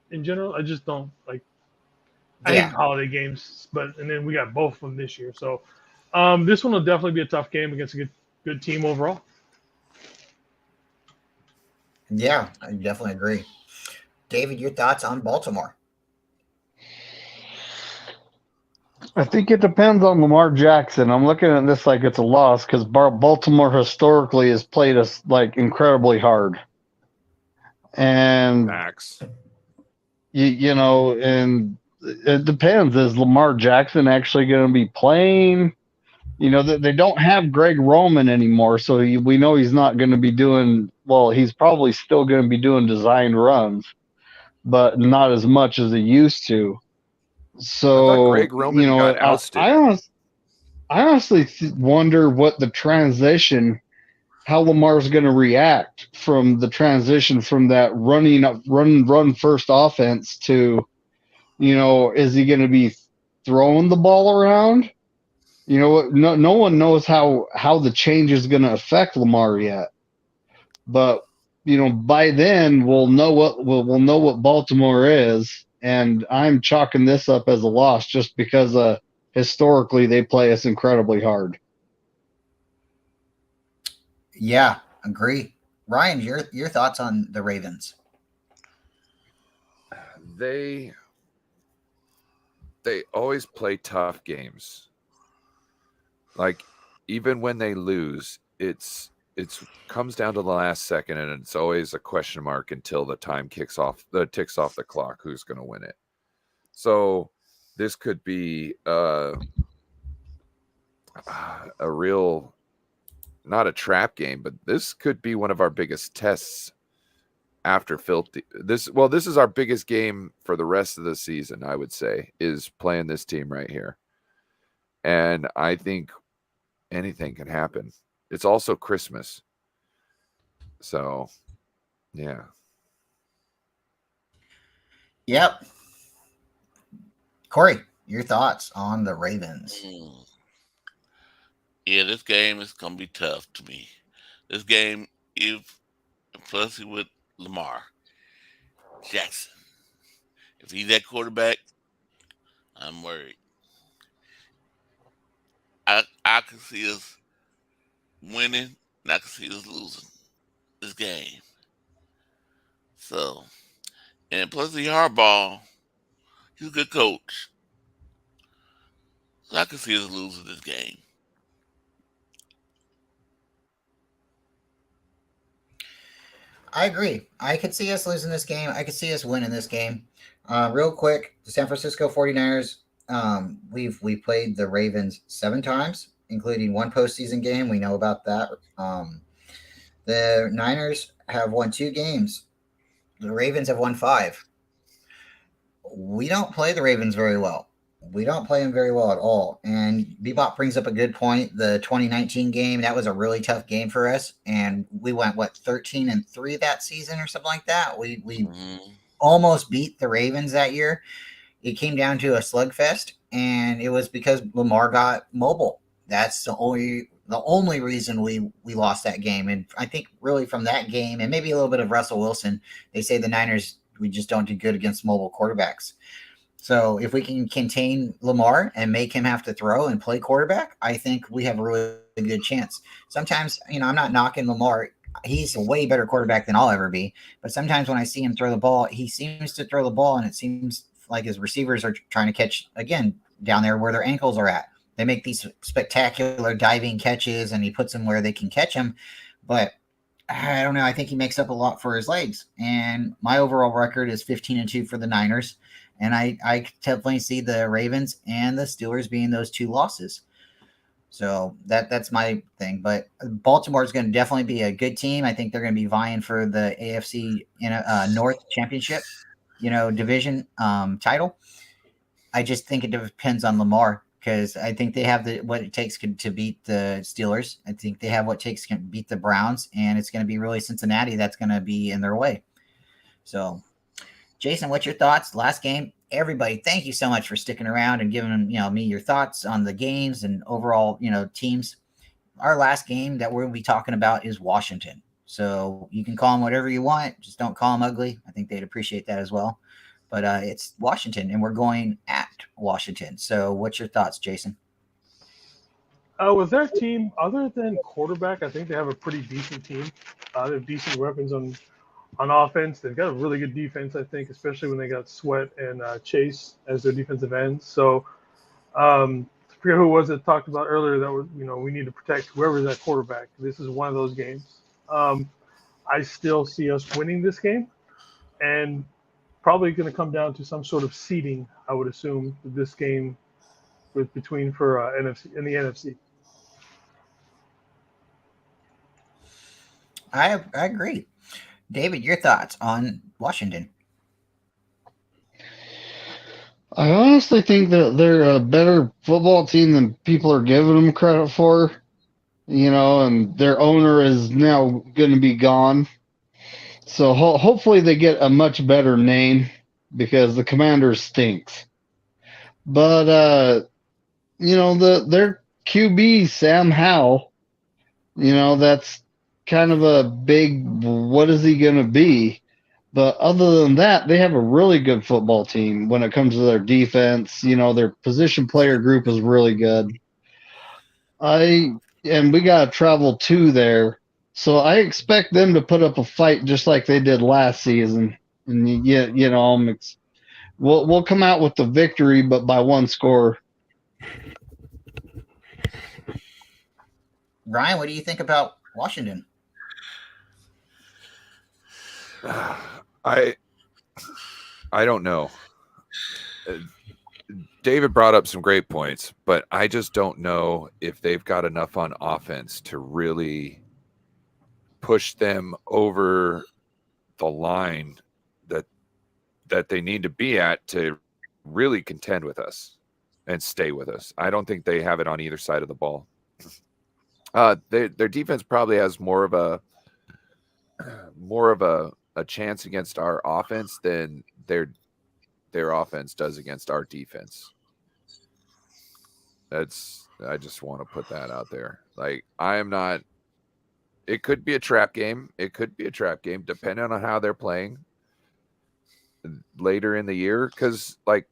in general. I just don't like – I hate holiday games, and then we got both of them this year. So this one will definitely be a tough game against a good team overall. Yeah, I definitely agree. David, your thoughts on Baltimore? I think it depends on Lamar Jackson. I'm looking at this like it's a loss because Baltimore historically has played us like incredibly hard. And Max. And it depends. Is Lamar Jackson actually going to be playing? They don't have Greg Roman anymore, so we know he's not going to be doing – well, he's probably still going to be doing design runs, but not as much as he used to. So, Greg Roman got ousted. I honestly wonder what the transition, how Lamar's going to react from the transition from that run first offense to, is he going to be throwing the ball around? No one knows how the change is going to affect Lamar yet. But by then we'll know what Baltimore is, and I'm chalking this up as a loss just because historically they play us incredibly hard. Yeah, agree. Ryan, your thoughts on the Ravens? They always play tough games. Like even when they lose, it's comes down to the last second, and it's always a question mark until the time ticks off the clock. Who's going to win it? So this could be a real, not a trap game, but this could be one of our biggest tests after filthy. This is our biggest game for the rest of the season. I would say is playing this team right here, and I think anything can happen. It's also Christmas. So, yeah. Yep. Corey, your thoughts on the Ravens? Yeah, this game is gonna be tough to me. This game, plus with Lamar Jackson, if he's that quarterback, I'm worried. I can see us winning, and I can see us losing this game. So, and plus the Harbaugh, he's a good coach. So I can see us losing this game. I agree. I could see us losing this game. I could see us winning this game. Real quick, the San Francisco 49ers, we played the Ravens 7 times, including one postseason game. We know about that. The Niners have won 2 games. The Ravens have won 5. We don't play the Ravens very well. We don't play them very well at all. And Bebop brings up a good point. The 2019 game, that was a really tough game for us. And we went, 13-3 that season or something like that. We almost beat the Ravens that year. It came down to a slugfest, and it was because Lamar got mobile. That's the only reason we lost that game. And I think really from that game, and maybe a little bit of Russell Wilson, they say the Niners, we just don't do good against mobile quarterbacks. So if we can contain Lamar and make him have to throw and play quarterback, I think we have a really good chance. Sometimes, I'm not knocking Lamar. He's a way better quarterback than I'll ever be. But sometimes when I see him throw the ball, he seems to throw the ball, and it seems like his receivers are trying to catch, again, down there where their ankles are at. They make these spectacular diving catches, and he puts them where they can catch him. But I don't know. I think he makes up a lot for his legs. And my overall record is 15-2 for the Niners. And I definitely see the Ravens and the Steelers being those 2 losses. So that's my thing. But Baltimore is going to definitely be a good team. I think they're going to be vying for the AFC North Championship, division title. I just think it depends on Lamar, because I think they have what it takes to beat the Steelers. I think they have what it takes to beat the Browns, and it's going to be really Cincinnati that's going to be in their way. So, Jason, what's your thoughts? Last game, everybody, thank you so much for sticking around and giving me your thoughts on the games and overall teams. Our last game that we'll be talking about is Washington. So you can call them whatever you want, just don't call them ugly. I think they'd appreciate that as well. But it's Washington, and we're going at Washington. So what's your thoughts, Jason? With their team, other than quarterback, I think they have a pretty decent team. They have decent weapons on offense. They've got a really good defense, I think, especially when they got Sweat and Chase as their defensive ends. So I forget who it was that talked about earlier that we need to protect whoever's that quarterback. This is one of those games. I still see us winning this game, and probably going to come down to some sort of seeding, I would assume, this game between for NFC in the NFC. I agree. David, your thoughts on Washington? I honestly think that they're a better football team than people are giving them credit for. And their owner is now going to be gone. So hopefully they get a much better name because the Commanders stinks. But their QB Sam Howell, that's kind of a big what is he going to be? But other than that, they have a really good football team when it comes to their defense. Their position player group is really good. And we got to travel to there. So I expect them to put up a fight just like they did last season. And we'll come out with the victory, but by one score. Ryan, what do you think about Washington? I don't know. David brought up some great points, but I just don't know if they've got enough on offense to really push them over the line that they need to be at to really contend with us and stay with us. I don't think they have it on either side of the ball. Their defense probably has more of a chance against our offense than their offense does against our defense. I just want to put that out there. Like, I am not. It could be a trap game. It could be a trap game, depending on how they're playing later in the year. Because, like,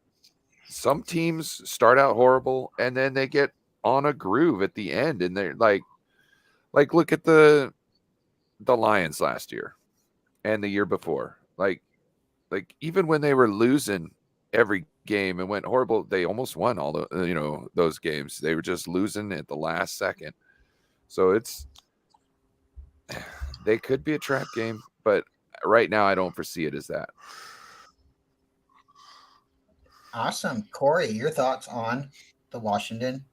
some teams start out horrible and then they get on a groove at the end, and they're like look at the Lions last year and the year before. Like even when they were losing every game and went horrible, they almost won all the those games. They were just losing at the last second. So they could be a trap game, but right now I don't foresee it as that. Awesome. Corey, your thoughts on the Washington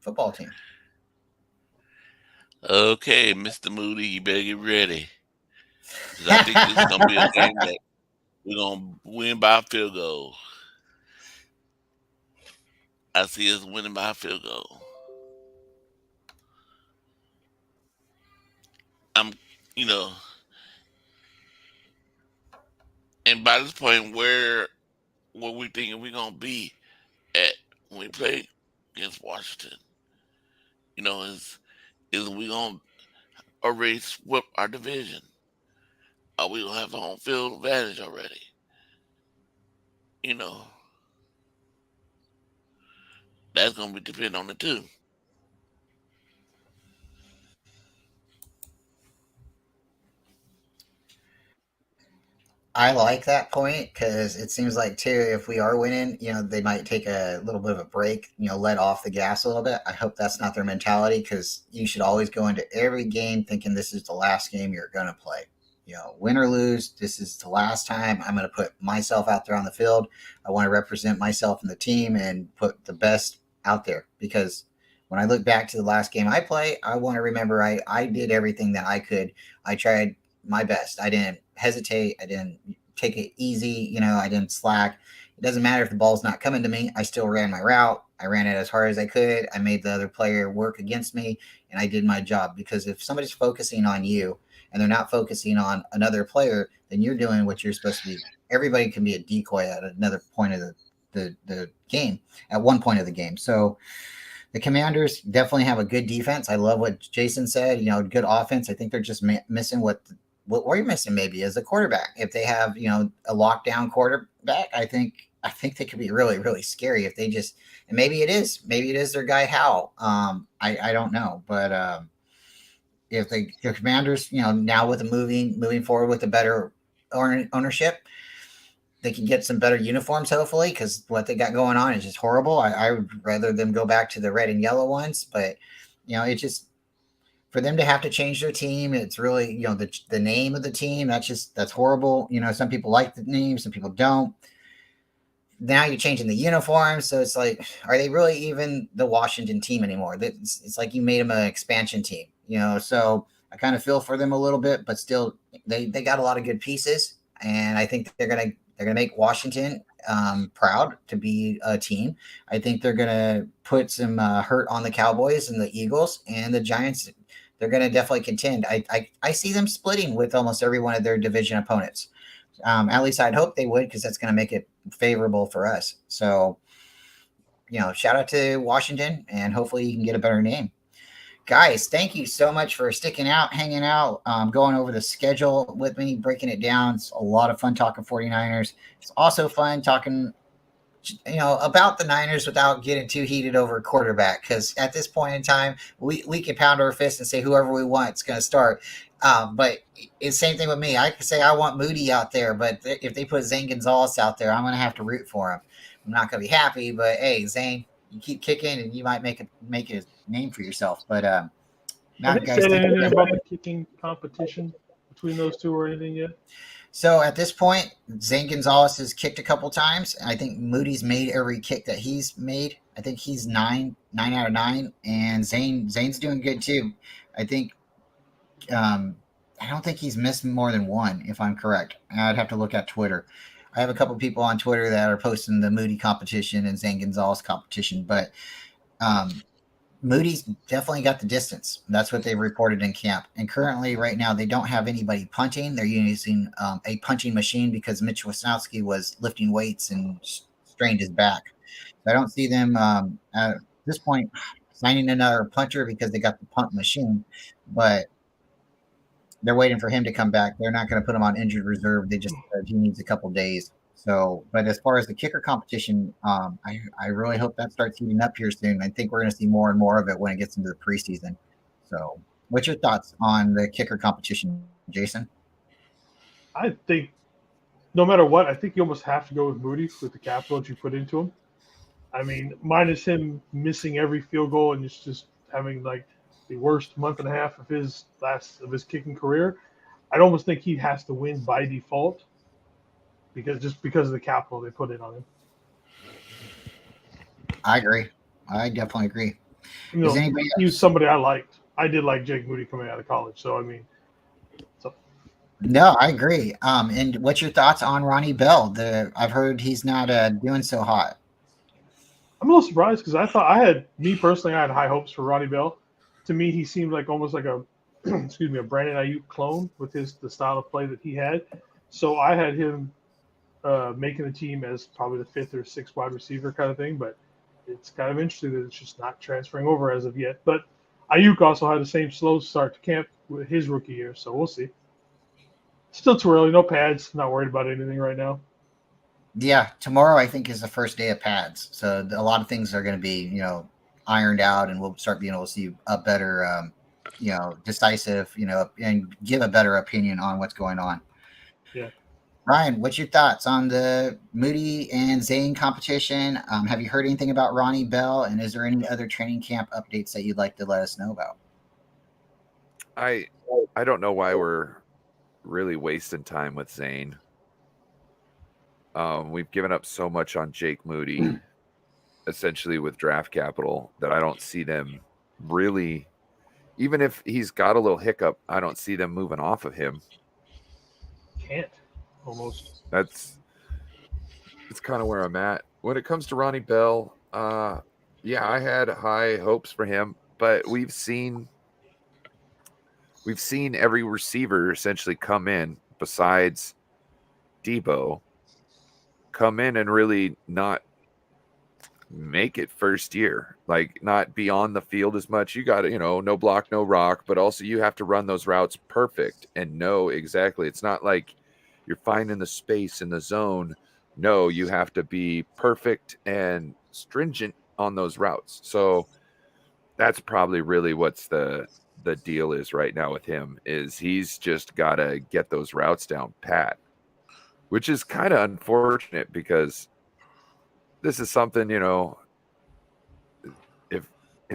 football team? Okay, Mr. Moody, you better get ready. 'Cause I think this is going to be a game that we're going to win by a field goal. I see us winning by a field goal. And by this point, where we thinking we're going to be at when we play against Washington? Is we going to already sweep our division? Are we going to have the home field advantage already? That's going to be dependent on it too. I like that point because it seems like too, if we are winning, they might take a little bit of a break, let off the gas a little bit. I hope that's not their mentality, because you should always go into every game thinking this is the last game you're going to play. Win or lose, this is the last time I'm going to put myself out there on the field. I want to represent myself and the team and put the best out there, because when I look back to the last game I play, I want to remember I did everything that I could. I tried my best. I didn't hesitate. I didn't take it easy. I didn't slack. It doesn't matter if the ball's not coming to me. I still ran my route. I ran it as hard as I could. I made the other player work against me, and I did my job. Because if somebody's focusing on you and they're not focusing on another player, then you're doing what you're supposed to be. Everybody can be a decoy at another point of the game, at one point of the game. So the Commanders definitely have a good defense. I love what Jason said, good offense. I think they're just missing what we're missing maybe is a quarterback. If they have, a lockdown quarterback, I think they could be really, really scary if they just, and maybe it is their guy Howell. I don't know, but if the Commanders, now with the moving forward with a better ownership, they can get some better uniforms, hopefully, because what they got going on is just horrible. I would rather them go back to the red and yellow ones, but it just, for them to have to change their team, it's really, the name of the team, that's horrible. Some people like the name, some people don't. Now you're changing the uniform, so it's like, are they really even the Washington team anymore? It's like you made them an expansion team, so I kind of feel for them a little bit, but still they got a lot of good pieces, and I think they're gonna make Washington proud to be a team. I think they're going to put some hurt on the Cowboys and the Eagles and the Giants. They're going to definitely contend. I see them splitting with almost every one of their division opponents. At least I'd hope they would, because that's going to make it favorable for us. So, shout out to Washington, and hopefully you can get a better name. Guys, thank you so much for sticking out, hanging out, going over the schedule with me, breaking it down. It's a lot of fun talking 49ers. It's also fun talking, about the Niners without getting too heated over a quarterback, because at this point in time, we can pound our fist and say whoever we want is going to start. But it's the same thing with me. I can say I want Moody out there, but if they put Zane Gonzalez out there, I'm going to have to root for him. I'm not going to be happy, but hey, Zane, you keep kicking and you might make a name for yourself. But Have they guys, said anything about the kicking competition between those two or anything yet? so at this point, Zane Gonzalez has kicked a couple times. I think Moody's made every kick that he's made. I think he's 9 out of 9, and Zane's doing good too. I think I don't think he's missed more than one, if I'm correct. I'd have to look at Twitter. I have a couple people on Twitter that are posting the Moody competition and Zane Gonzalez competition, but Moody's definitely got the distance. That's what they've reported in camp. And currently, right now, they don't have anybody punting. They're using a punching machine because Mitch Wisnowski was lifting weights and strained his back. So I don't see them at this point signing another punter because they got the punt machine, but they're waiting for him to come back. They're not going to put him on injured reserve. They just he needs a couple days. So, but as far as the kicker competition, I really hope that starts heating up here soon. I think we're going to see more and more of it when it gets into the preseason. So, what's your thoughts on the kicker competition, Jason? I think no matter what, I think you almost have to go with Moody with the capital that you put into him. I mean, minus him missing every field goal and just having like the worst month and a half of his kicking career, I'd almost think he has to win by default because of the capital they put in on him. I agree. I definitely agree. He's somebody I liked. I did like Jake Moody coming out of college. So, I mean. No, I agree. And what's your thoughts on Ronnie Bell? I've heard he's not doing so hot. I'm a little surprised because I had high hopes for Ronnie Bell. To me, he seemed like almost like a Brandon Ayuk clone with the style of play that he had. So I had him making the team as probably the 5th or 6th wide receiver kind of thing. But it's kind of interesting that it's just not transferring over as of yet. But Ayuk also had the same slow start to camp with his rookie year, so we'll see. Still too early. No pads. Not worried about anything right now. Yeah, tomorrow I think is the first day of pads. So a lot of things are going to be, ironed out, and we'll start being able to see a better, decisive, and give a better opinion on what's going on. Yeah. Ryan, what's your thoughts on the Moody and Zane competition? Have you heard anything about Ronnie Bell, and is there any other training camp updates that you'd like to let us know about? I don't know why we're really wasting time with Zane. We've given up so much on Jake Moody, essentially with draft capital, that I don't see them really, even if he's got a little hiccup, I don't see them moving off of him. Can't. Almost. It's kind of where I'm at. When it comes to Ronnie Bell, yeah, I had high hopes for him, but we've seen every receiver essentially come in besides Debo come in and really not make it first year, like not be on the field as much. You got to, no block, no rock, but also you have to run those routes perfect and know exactly. It's not like you're finding the space in the zone. No, you have to be perfect and stringent on those routes. So that's probably really what's the deal is right now with him, is he's just got to get those routes down pat, which is kind of unfortunate because this is something, if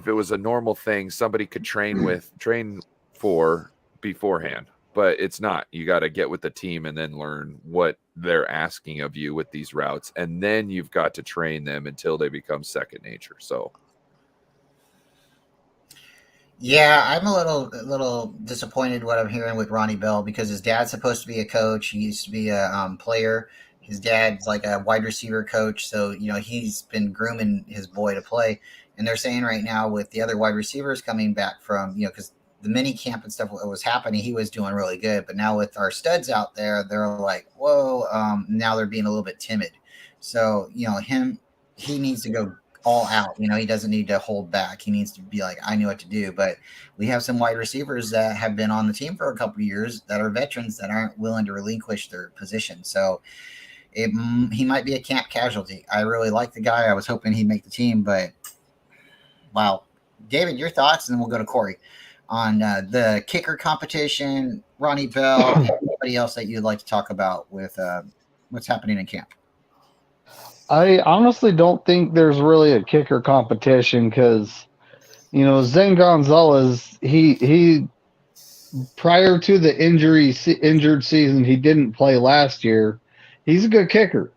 it was a normal thing, somebody could train for beforehand, but it's not. You got to get with the team and then learn what they're asking of you with these routes. And then you've got to train them until they become second nature. So. Yeah, I'm a little disappointed what I'm hearing with Ronnie Bell, because his dad's supposed to be a coach. He used to be a player. his dad's like a wide receiver coach, so he's been grooming his boy to play. And they're saying right now with the other wide receivers coming back from because the mini camp and stuff that was happening, he was doing really good. But now with our studs out there, they're like, whoa. Now they're being a little bit timid. So he needs to go all out. He doesn't need to hold back. He needs to be like, I knew what to do. But we have some wide receivers that have been on the team for a couple of years that are veterans that aren't willing to relinquish their position. So he might be a camp casualty. I really like the guy. I was hoping he'd make the team, but wow. David, your thoughts, and then we'll go to Corey on the kicker competition, Ronnie Bell, anybody else that you'd like to talk about with what's happening in camp. I honestly don't think there's really a kicker competition because, Zane Gonzalez, he prior to the injured season, he didn't play last year. He's a good kicker.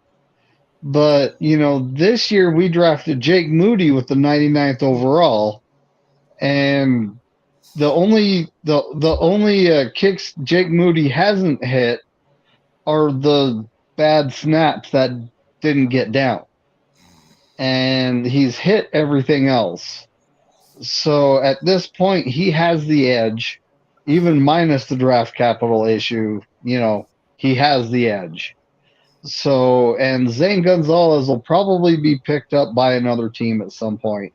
But, this year we drafted Jake Moody with the 99th overall, and the only kicks Jake Moody hasn't hit are the bad snaps that didn't get down, and he's hit everything else. So at this point, he has the edge, even minus the draft capital issue. He has the edge. So, and Zane Gonzalez will probably be picked up by another team at some point.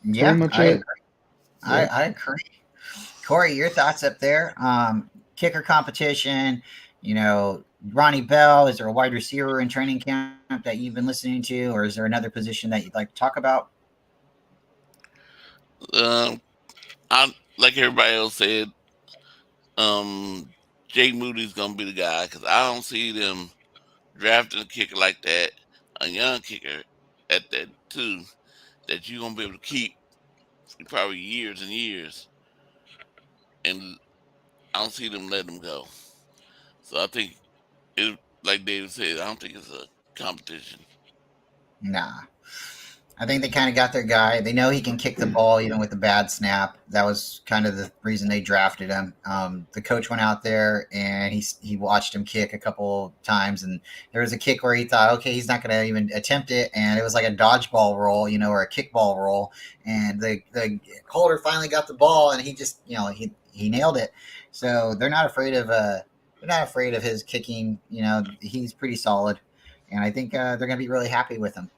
Yeah, Agree. I agree. Corey, your thoughts up there? Kicker competition, Ronnie Bell, is there a wide receiver in training camp that you've been listening to, or is there another position that you'd like to talk about? I like everybody else said, Jake Moody's gonna be the guy because I don't see them drafting a kicker like that, a young kicker at that too, that you're gonna be able to keep for probably years and years, and I don't see them letting him go. So I think it, like David said, I don't think it's a competition. Nah. I think they kind of got their guy. They know he can kick the ball even with a bad snap. That was kind of the reason they drafted him. The coach went out there and he watched him kick a couple times, and there was a kick where he thought, okay, he's not going to even attempt it, and it was like a dodgeball roll, or a kickball roll, and the holder finally got the ball, and he just, he nailed it. So they're not afraid of his kicking. He's pretty solid, and I think they're going to be really happy with him.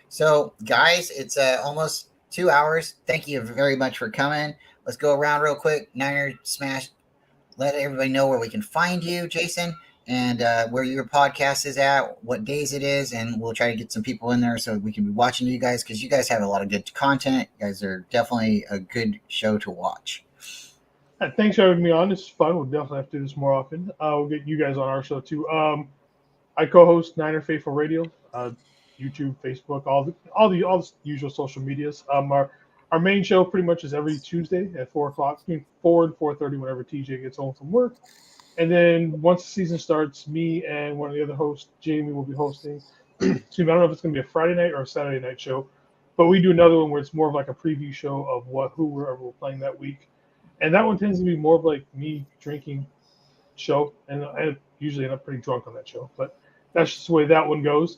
So, guys, it's almost 2 hours. Thank you very much for coming. Let's go around real quick. Niner Smash, let everybody know where we can find you, Jason, and where your podcast is at, what days it is, and we'll try to get some people in there so we can be watching you guys because you guys have a lot of good content. You guys are definitely a good show to watch. Thanks for having me on. This is fun. We'll definitely have to do this more often. We'll get you guys on our show too. I co-host Niner Faithful Radio. YouTube, Facebook, all the usual social medias. Our main show pretty much is every Tuesday at 4 o'clock, between 4 and 4:30, whenever TJ gets home from work. And then once the season starts, me and one of the other hosts, Jamie, will be hosting. Excuse me, I don't know if it's going to be a Friday night or a Saturday night show, but we do another one where it's more of like a preview show of whoever we're playing that week. And that one tends to be more of like me drinking show, and I usually end up pretty drunk on that show. But that's just the way that one goes.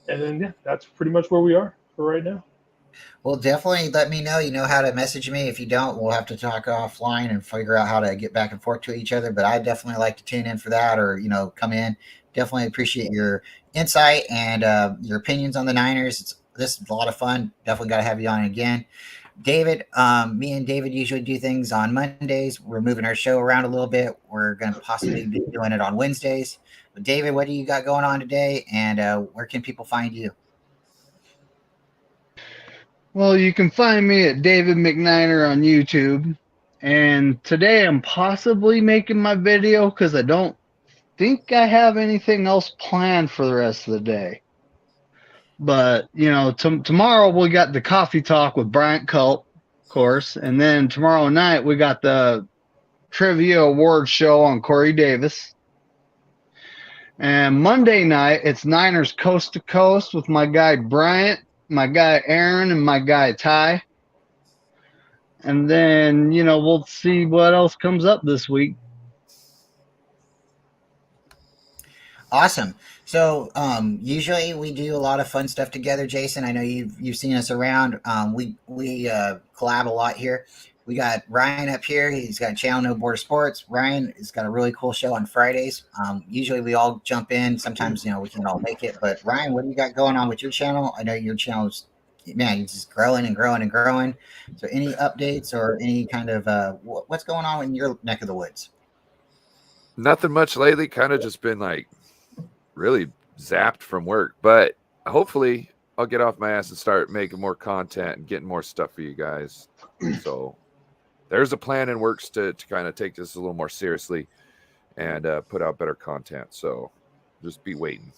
And then, yeah, that's pretty much where we are for right now. Well, definitely let me know. You know how to message me. If you don't, we'll have to talk offline and figure out how to get back and forth to each other. But I definitely like to tune in for that or, come in. Definitely appreciate your insight and your opinions on the Niners. This is a lot of fun. Definitely got to have you on again. David, me and David usually do things on Mondays. We're moving our show around a little bit. We're going to possibly be doing it on Wednesdays. But David, what do you got going on today? And where can people find you? Well, you can find me at David McNiner on YouTube. And today I'm possibly making my video because I don't think I have anything else planned for the rest of the day. But, tomorrow we got the coffee talk with Bryant Culp, of course. And then tomorrow night we got the trivia award show on Corey Davis. And Monday night it's Niners Coast to Coast with my guy Bryant, my guy Aaron, and my guy Ty. And then, we'll see what else comes up this week. Awesome. So usually we do a lot of fun stuff together, Jason. I know you've seen us around. We collab a lot here. We got Ryan up here. He's got a channel No Border Sports. Ryan has got a really cool show on Fridays. Usually we all jump in. Sometimes we can all make it. But Ryan, what do you got going on with your channel? I know your channel's it's just growing and growing and growing. So any updates or any kind of what's going on in your neck of the woods? Nothing much lately. Kind of just been like really zapped from work, but hopefully I'll get off my ass and start making more content and getting more stuff for you guys. So there's a plan in works to kind of take this a little more seriously and put out better content. So just be waiting.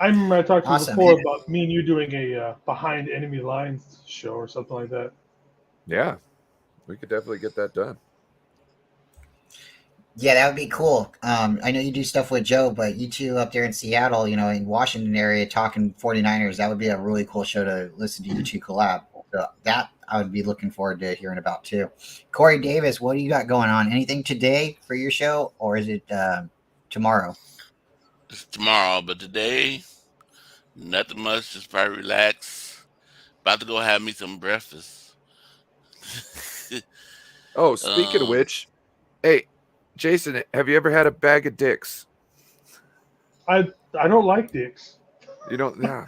I remember I talked to you Awesome. before about me and you doing a behind enemy lines show or something like that. Yeah, we could definitely get that done. Yeah, that would be cool. I know you do stuff with Joe, but you two up there in Seattle, in Washington area talking 49ers, that would be a really cool show to listen to you two collab. So that I would be looking forward to hearing about too. Corey Davis, what do you got going on? Anything today for your show, or is it tomorrow? It's tomorrow, but today, nothing much. Just probably relax. About to go have me some breakfast. Oh, speaking of which, hey, Jason, have you ever had a bag of dicks? I don't like dicks. You don't? Yeah.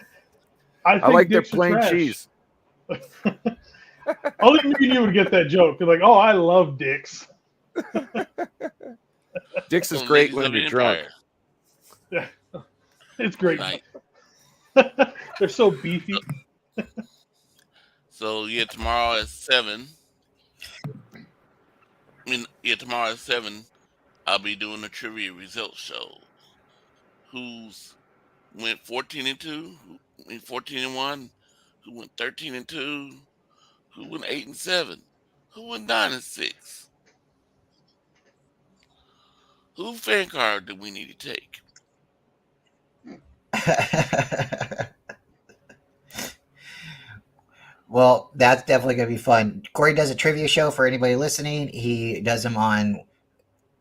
I I like their dicks are plain trash. cheese. Only me and you would get that joke. You're like, oh, I love dicks. Dicks is Some great niggas when of the you're drunk. empire. Yeah, it's great. Right. They're so beefy. So yeah, tomorrow at 7. Tomorrow at 7, I'll be doing a trivia results show. Who's went 14-2? Who went 14-1? Who went 13-2? Who went 8-7? Who went 9-6? Who fan card do we need to take? Well, that's definitely going to be fun. Corey does a trivia show for anybody listening. He does them on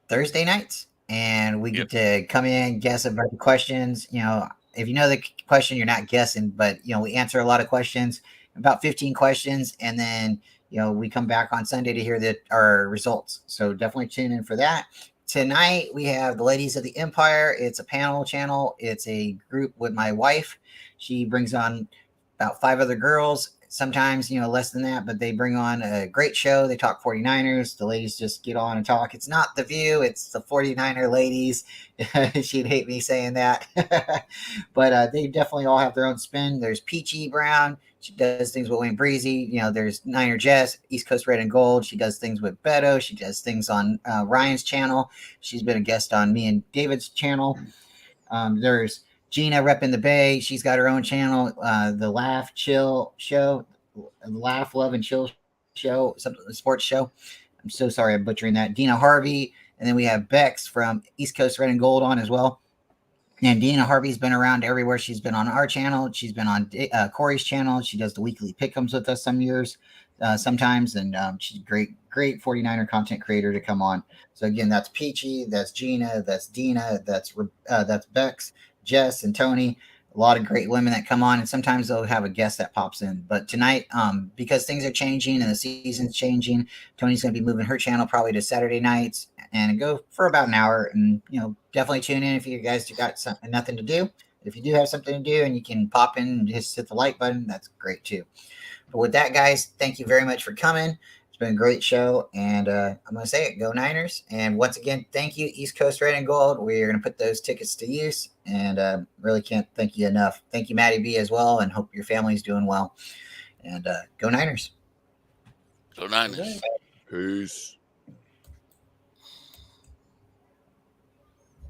Thursday nights, and we get to come in, guess about the questions. If you know the question, you're not guessing, but we answer a lot of questions, about 15 questions, and then we come back on Sunday to hear our results. So definitely tune in for that. Tonight we have the Ladies of the Empire. It's a panel channel. It's a group with my wife. She brings on about 5 other girls. Sometimes, less than that, but they bring on a great show. They talk 49ers. The ladies just get on and talk. It's not The View. It's the 49er ladies. She'd hate me saying that. But they definitely all have their own spin. There's Peachy Brown. She does things with Wayne Breezy. There's Niner Jess, East Coast Red and Gold. She does things with Beto. She does things on Ryan's channel. She's been a guest on me and David's channel. There's Gina repping the Bay. She's got her own channel, the Laugh Chill Show, Laugh Love and Chill Show, something sports show. I'm so sorry I'm butchering that. Dina Harvey, and then we have Bex from East Coast Red and Gold on as well. And Dina Harvey's been around everywhere. She's been on our channel. She's been on Corey's channel. She does the weekly pick'ems with us sometimes, and she's a great 49er content creator to come on. So again, that's Peachy, that's Gina, that's Dina, that's Bex, Jess, and Tony. A lot of great women that come on, and sometimes they'll have a guest that pops in. But tonight, because things are changing and the season's changing, Tony's going to be moving her channel probably to Saturday nights and go for about an hour. And definitely tune in if you guys got nothing to do. If you do have something to do and you can pop in and just hit the like button, that's great too. But with that, guys, thank you very much for coming. It's been a great show, and I'm going to say it, go Niners. And once again, thank you, East Coast Red and Gold. We're going to put those tickets to use, and really can't thank you enough. Thank you, Maddie B, as well, and hope your family's doing well. And go Niners. Go Niners. Peace.